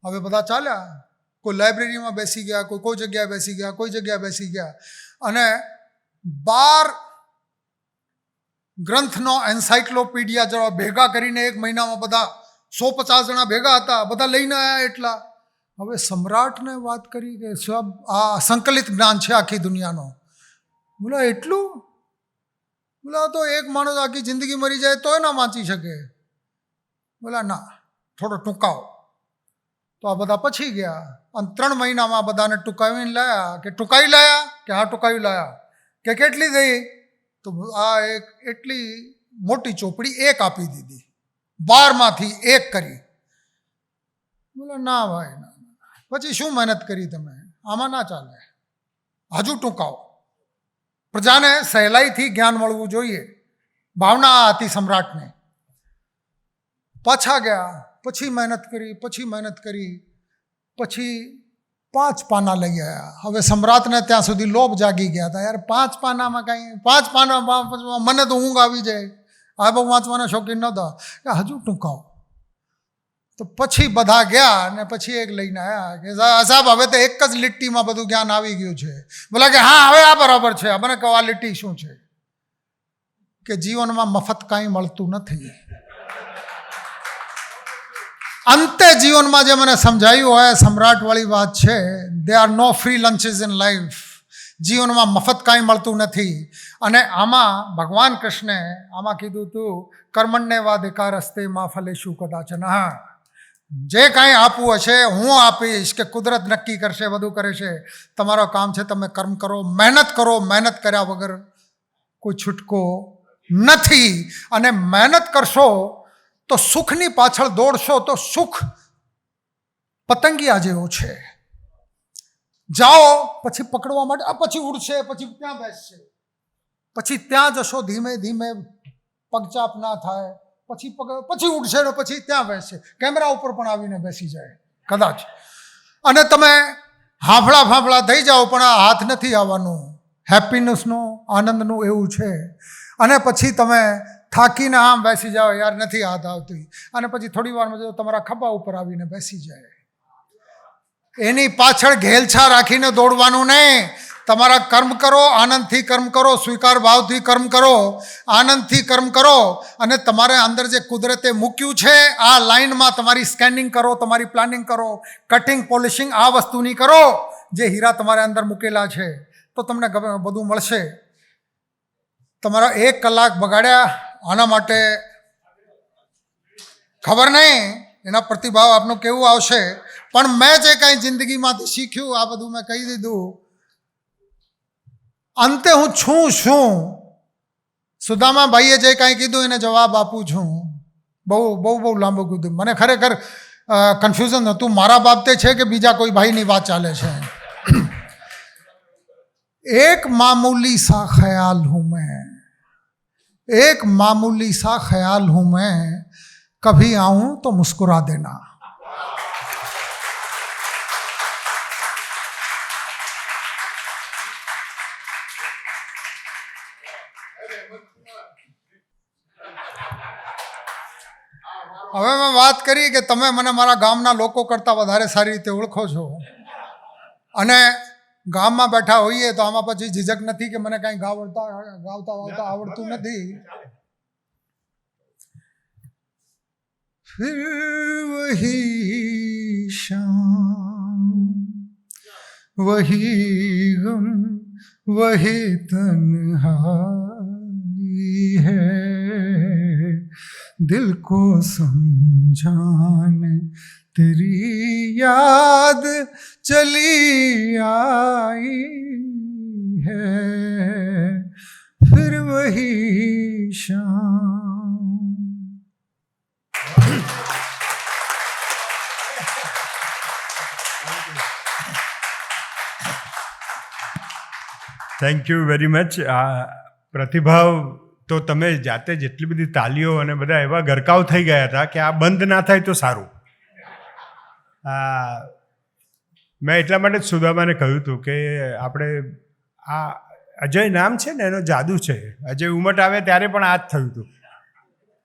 હવે બધા ચાલ્યા, કોઈ લાઇબ્રેરીમાં બેસી ગયા, કોઈ જગ્યાએ બેસી ગયા, કોઈ જગ્યાએ બેસી ગયા, અને 12 ગ્રંથનો એન્સાઇક્લોપીડિયા જરા ભેગા કરીને 1 મહિનામાં બધા 150 જણા ભેગા હતા, બધા લઈને આવ્યા એટલા. હવે સમ્રાટને વાત કરી કે સબ આ સંકલિત જ્ઞાન છે આખી દુનિયાનો. બોલા એટલું? બોલા તો એક માણસ આખી જિંદગી મરી જાય તોય ના વાંચી શકે. બોલા ના, થોડો ટૂંકાવો. તો આ બધા પછી ગયા અને 3 મહિનામાં બધાને ટૂંકાવીને લાયા. કે ટૂંકાવી લાયા? કે હા ટૂંકાવી લાયા. કે કેટલી થઈ? તો આ એક એટલી મોટી ચોપડી 1 આપી દીધી, 12માંથી 1 કરી. બોલે ના ભાઈ ના, પછી શું મહેનત કરી તમે? આમાં ના ચાલે, હજુ ટૂંકાવો. પ્રજાને સહેલાઈથી જ્ઞાન મળવું જોઈએ, ભાવના હતી સમ્રાટને. પાછા ગયા, પછી મહેનત કરી, પછી 5 પાના લઈ આવ્યા. હવે સમ્રાટને ત્યાં સુધી લોભ જાગી ગયા હતા, યાર 5 પાનામાં કાંઈ, 5 પાનામાં મને તો ઊંઘ આવી જાય. આ બહુ વાંચવાના શોખીન નહોતા, કે હજુ ટૂંકાવો. તો પછી બધા ગયા અને પછી એક લઈને આવ્યા કે સાહેબ હવે તો એક જ લીટીમાં બધું જ્ઞાન આવી ગયું છે. બોલા કે હા હવે આ બરાબર છે. મને કહો આ લીટી શું છે? કે જીવનમાં મફત કાંઈ મળતું નથી. અંતે જીવનમાં જે મને સમજાયું હોય સમ્રાટવાળી વાત છે, there are no free lunches in life. જીવનમાં મફત કાંઈ મળતું નથી. અને આમાં ભગવાન કૃષ્ણે આમાં કીધું હતું કર્મણ્ય વાધિકાર હસ્તે માં ફલેશુ કદાચન. જે કાંઈ આપવું હશે હું આપીશ, કે કુદરત નક્કી કરશે, બધું કરે છે. તમારો કામ છે તમે કર્મ કરો, મહેનત કરો. મહેનત કર્યા વગર કોઈ છૂટકો નથી. અને મહેનત કરશો તો સુખની પાછળ દોડશો તો સુખ પતંગિયા જેવો છે. જાઓ પછી પકડવા માટે, પછી ઉડશે, પછી ત્યાં બેસશે, પછી ત્યાં જશો ધીમે ધીમે, પગચાપ ના થાય, પછી ઉડશે ને પછી ત્યાં બેસશે, કેમેરા ઉપર પણ આવીને બેસી જાય કદાચ. અને તમે હાંફળા થઈ જાઓ પણ આ હાથ નથી આવવાનું. હેપીનેસનું, આનંદનું એવું છે. અને પછી તમે થાકીને આમ બેસી જાઓ, યાર નથી હાથ આવતી, અને પછી થોડી વારમાં જો તમારા ખભા ઉપર આવીને બેસી જાય. એની પાછળ ઘેલછા રાખીને દોડવાનું નહીં. તમારા કર્મ કરો, આનંદથી કર્મ કરો, સ્વીકાર ભાવથી કર્મ કરો, આનંદથી કર્મ કરો. અને તમારે અંદર જે કુદરતે મૂક્યું છે આ લાઇનમાં તમારી સ્કેનિંગ કરો, તમારી પ્લાનિંગ કરો, કટિંગ પોલિશિંગ આ વસ્તુની કરો. જે હીરા તમારે અંદર મૂકેલા છે તો તમને બધું મળશે. તમારા 1 કલાક બગાડ્યા આના માટે, ખબર નહીં એના પ્રતિભાવ આપનું કેવું આવશે. પણ મેં જે કાંઈ જિંદગીમાંથી શીખ્યું આ બધું મેં કહી દીધું. અંતે હું છું શું? સુદામા ભાઈએ જે કાંઈ કીધું એને જવાબ આપું છું. બહુ લાંબુ કીધું. મને ખરેખર કન્ફ્યુઝન હતું મારા બાબતે છે કે બીજા કોઈ ભાઈની વાત ચાલે છે. એક મામૂલી સા ખ્યાલ હું મેં, एक मामूली सा ख्याल हूं मैं, कभी आऊं तो मुस्कुरा देना. હવે મેં વાત કરી કે તમે મને મારા ગામના લોકો કરતાં વધારે સારી રીતે ઓળખો છો, અને ગામમાં બેઠા હોઈએ તો આમાં પછી ઝીઝક નથી કે મને કાંઈ ગાવતા આવડતું નથી. फिर वही शाम वही गम वही तन्हाई है, दिल को समझाने तेरी याद चली आई है, फिर वही शाम. Thank you very much. આ પ્રતિભાવ તો તમે જાતે જેટલી બધી તાલીઓ અને બધા એવા ગરકાવ થઈ ગયા હતા કે આ બંધ ના થાય તો સારું. મેં એટલા માટે જ સુદામાને કહ્યું હતું કે આપણે આ અજય નામ છે ને એનો જાદુ છે. અજય ઉમટ આવે ત્યારે પણ આ જ થયું હતું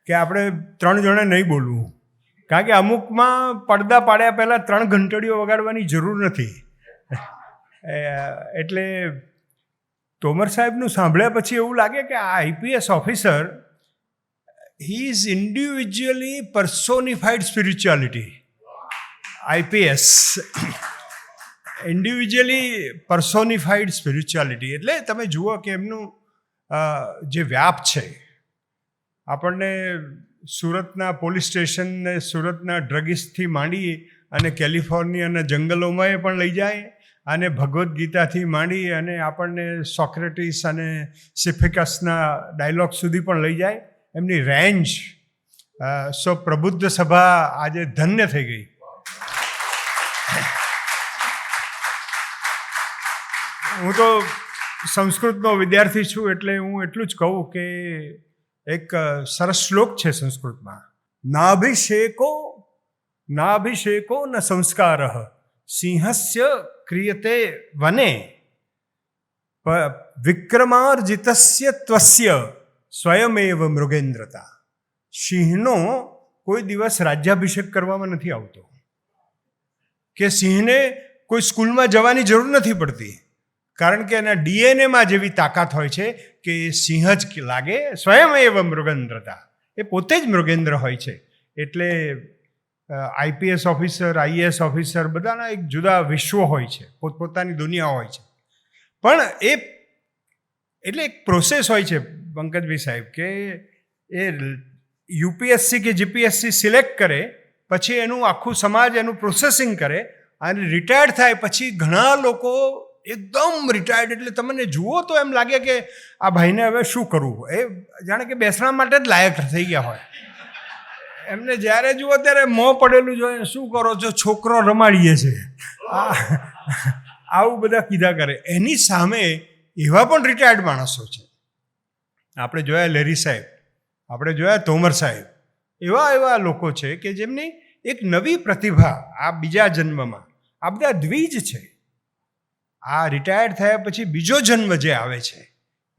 કે આપણે 3 જણે નહીં બોલવું, કારણ કે અમુકમાં પડદા પાડ્યા પહેલાં 3 ઘંટડીઓ વગાડવાની જરૂર નથી. એટલે તોમર સાહેબનું સાંભળ્યા પછી એવું લાગે કે આ IPS officer he is individually personified spirituality. IPS individually personified spirituality. એટલે તમે જુઓ કે એમનું જે વ્યાપ છે, આપણને સુરતના પોલીસ સ્ટેશન ને સુરતના ડ્રગિસ્ટથી માંડી અને કેલિફોર્નિયાના જંગલોમાં પણ લઈ જાય, અને ભગવદ્ ગીતાથી માંડી અને આપણને સોક્રેટિસ અને સિફિકસના ડાયલોગ સુધી પણ લઈ જાય. એમની રેન્જ સો પ્રબુદ્ધ સભા આજે ધન્ય થઈ ગઈ. હું તો સંસ્કૃતનો વિદ્યાર્થી છું, એટલે હું એટલું જ કહું કે એક સરસ શ્લોક છે સંસ્કૃતમાં, નાભિષેકો ન સંસ્કારઃ સિંહસ્ય ક્રિયતે વને વિક્રમાર્જિતસ્ય ત્વસ્ય સ્વયમેવ મૃગેન્દ્રતા. સિંહનો કોઈ દિવસ રાજ્યાભિષેક કરવામાં નથી આવતો, કે સિંહને કોઈ સ્કૂલમાં જવાની જરૂર નથી પડતી, કારણ કે એના ડીએનએમાં જેવી તાકાત હોય છે કે સિંહ જ લાગે. સ્વયમેવ મૃગેન્દ્રતા, એ પોતે જ મૃગેન્દ્ર હોય છે. એટલે આઈપીએસ ઓફિસર, આઈએએસ ઓફિસર બધાના એક જુદા વિશ્વો હોય છે, પોતપોતાની દુનિયા હોય છે. પણ એટલે એક પ્રોસેસ હોય છે પંકજભાઈ સાહેબ, કે એ યુપીએસસી કે જીપીએસસી સિલેક્ટ કરે, પછી એનું આખું સમાજ એનું પ્રોસેસિંગ કરે, અને રિટાયર્ડ થાય પછી ઘણા લોકો એકદમ રિટાયર્ડ, એટલે તમને જુઓ તો એમ લાગે કે આ ભાઈને હવે શું કરવું, એ જાણે કે બેસવા માટે જ લાયક થઈ ગયા હોય. એમને જ્યારે જુઓ ત્યારે મોં પડેલું જોઈએ, શું કરો છો, છોકરો રમાડીએ છે, આવું બધા કીધા કરે. એની સામે એવા પણ રિટાયર્ડ માણસો છે. આપણે જોયા લેરી સાહેબ, આપણે જોયા તોમર સાહેબ, એવા લોકો છે કે જેમની એક નવી પ્રતિભા આ બીજા જન્મમાં, આ બધા દ્વિજ છે. આ રિટાયર્ડ થયા પછી બીજો જન્મ જે આવે છે,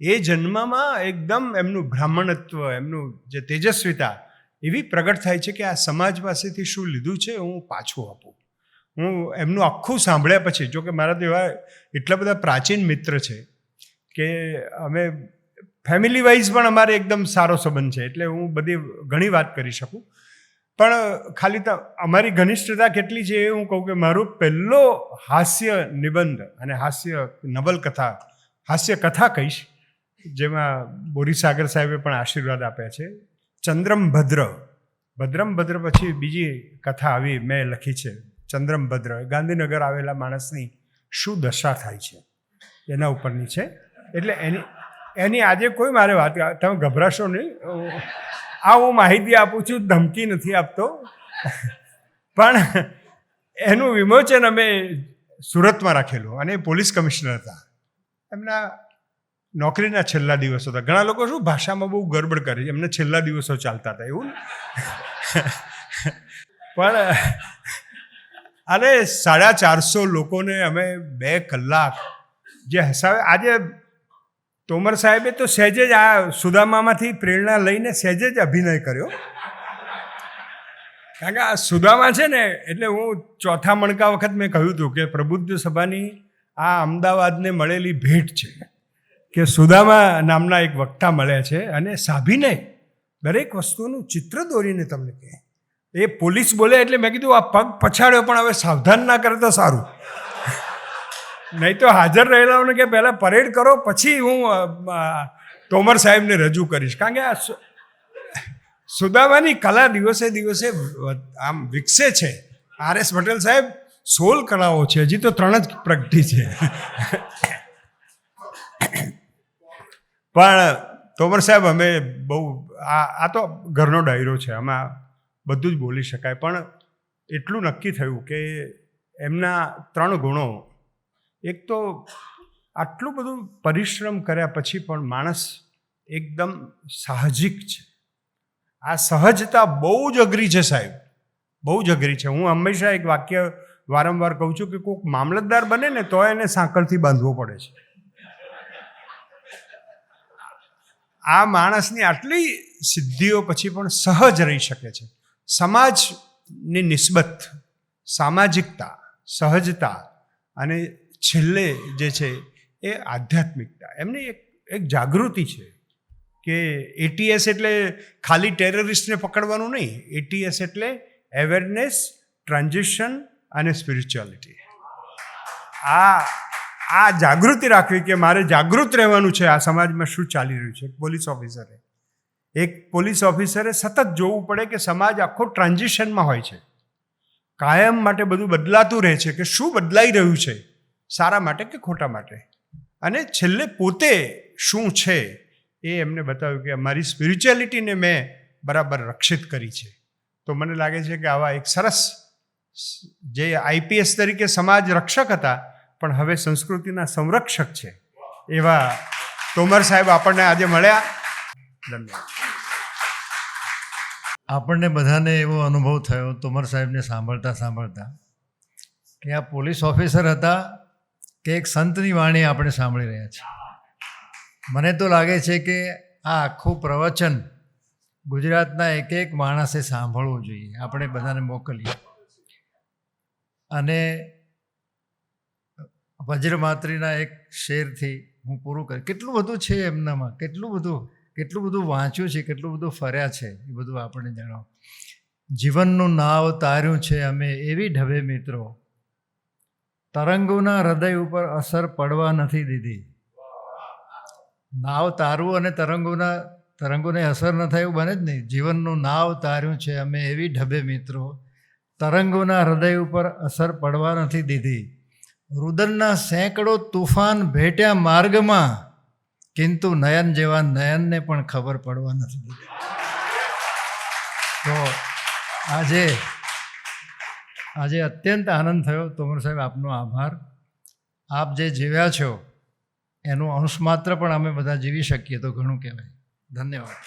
એ જન્મમાં એકદમ એમનું બ્રાહ્મણત્વ, એમનું જે તેજસ્વીતા એવી પ્રગટ થાય છે કે આ સમાજ પાસેથી શું લીધું છે હું પાછું આપું. હું એમનું આખું સાંભળ્યા પછી, જો કે મારા તો એવા એટલા બધા પ્રાચીન મિત્ર છે કે અમે ફેમિલી વાઇઝ પણ અમારે એકદમ સારો સંબંધ છે, એટલે હું બધી ઘણી વાત કરી શકું. પણ ખાલી તો અમારી ઘનિષ્ઠતા કેટલી છે એ હું કહું કે મારો પહેલો હાસ્ય નિબંધ અને હાસ્ય નવલકથા, હાસ્ય કથા કહીશ, જેમાં બોરીસાગર સાહેબે પણ આશીર્વાદ આપ્યા છે, ચંદ્રમ ભદ્ર. ભદ્રમ ભદ્ર પછી બીજી કથા આવી મેં લખી છે, ચંદ્રમ ભદ્ર. ગાંધીનગર આવેલા માણસની શું દશા થાય છે એના ઉપરની છે. એટલે એની આજે કોઈ મારે વાત, તમે ગભરાશો નહીં, આ હું માહિતી આપું છું, ધમકી નથી આપતો. પણ એનું વિમોચન અમે સુરતમાં રાખેલું, અને પોલીસ કમિશનર હતા. એમના નોકરીના છેલ્લા દિવસો હતા. ઘણા લોકો શું ભાષામાં બહુ ગડબડ કરે છે, એમને છેલ્લા દિવસો ચાલતા હતા એવું. પણ અને 450 લોકોને અમે 2 કલાક જે હસાવે. આજે તોમર સાહેબે તો સહેજે જ આ સુદામામાંથી પ્રેરણા લઈને સહેજે જ અભિનય કર્યો, કારણ કે આ સુદામા છે ને, એટલે હું ચોથા મણકા વખત મેં કહ્યું હતું કે પ્રબુદ્ધ સભાની આ અમદાવાદને મળેલી ભેટ છે કે સુદામા નામના એક વક્તા મળ્યા છે, અને સાભીને દરેક વસ્તુનું ચિત્ર દોરીને તમને કહે. એ પોલીસ બોલે એટલે મેં કીધું આ પગ પછાડ્યો, પણ હવે સાવધાન ના કરે તો સારું, નહીં તો હાજર રહેલાઓને કે પહેલાં પરેડ કરો, પછી હું તોમર સાહેબને રજૂ કરીશ. કારણ કે આ સુદામાની કલા દિવસે દિવસે આમ વિકસે છે. RS પટેલ સાહેબ 16 કલાઓ છે, હજી તો 3 જ પ્રગટી છે. પણ તોમર સાહેબ અમે બહુ આ તો ઘરનો ડાયરો છે, આમાં બધું જ બોલી શકાય. પણ એટલું નક્કી થયું કે એમના 3 ગુણો, એક તો આટલું બધું પરિશ્રમ કર્યા પછી પણ માણસ એકદમ સાહજિક છે. આ સહજતા બહુ જ અઘરી છે સાહેબ, બહુ જ અઘરી છે. હું હંમેશા એક વાક્ય વારંવાર કહું છું કે કોઈક મામલતદાર બને ને તો એને સાંકળથી બાંધવો પડે છે. આ માણસની આટલી સિદ્ધિઓ પછી પણ સહજ રહી શકે છે. સમાજ ની નિસ્બત સામાજિકતા, સહજતા અને છેલ્લે જે છે એ આધ્યાત્મિકતા, એમની એક જાગૃતિ છે કે એટીએસ એટલે ખાલી ટેરરિસ્ટને પકડવાનું નહીં, એટીએસ એટલે અવેરનેસ, ટ્રાન્ઝિશન અને સ્પિરિચ્યુઆલિટી. આ જાગૃતિ રાખવી કે મારે જાગૃત રહેવાનું છે આ સમાજમાં શું ચાલી રહ્યું છે. એક પોલીસ ઓફિસરે સતત જોવું પડે કે સમાજ આખો ટ્રાન્ઝિશનમાં હોય છે, કાયમ માટે બધું બદલાતું રહે છે કે શું બદલાઈ રહ્યું છે, સારા માટે કે ખોટા માટે, અને છેલ્લે પોતે શું છે એ એમને બતાવ્યું કે અમારી સ્પિરિચ્યુઆલિટીને મેં બરાબર રક્ષિત કરી છે. તો મને લાગે છે કે આવા એક સરસ, જે આઈપીએસ તરીકે સમાજ રક્ષક હતા પણ હવે સંસ્કૃતિના સંરક્ષક છે, એવા તોમર સાહેબ આપણને આજે મળ્યા. ધન્યવાદ. આપણને બધાને એવો અનુભવ થયો તોમર સાહેબને સાંભળતા કે આ પોલીસ ઓફિસર હતા કે એક સંતની વાણી આપણે સાંભળી રહ્યા છીએ. મને તો લાગે છે કે આ આખું પ્રવચન ગુજરાતના એક માણસે સાંભળવું જોઈએ. આપણે બધાને મોકલીએ. અને વજ્રમાત્રીના એક શેરથી હું પૂરું કરી. કેટલું બધું છે એમનામાં, કેટલું બધું વાંચ્યું છે, કેટલું બધું ફર્યા છે, એ બધું આપણને જણાવો. જીવનનું નાવ તાર્યું છે અમે એવી ઢબે મિત્રો, તરંગોના હૃદય ઉપર અસર પડવા નથી દીધી. નાવ તારવું અને તરંગોને અસર ન થાય એવું બને જ નહીં. જીવનનું નાવ તાર્યું છે અમે એવી ઢબે મિત્રો, તરંગોના હૃદય ઉપર અસર પડવા નથી દીધી. રુદનના સેંકડો તુફાન ભેટ્યા માર્ગમાં, કિંતુ નયન જેવા નયનને પણ ખબર પડવા નથી દીધી. તો આજે અત્યંત આનંદ થયો. તોમર સાહેબ, આપનો આભાર. આપ જે જીવ્યા છો એનું અંશ માત્ર પણ અમે બધા જીવી શકીએ તો ઘણું કહેવાય. ધન્યવાદ.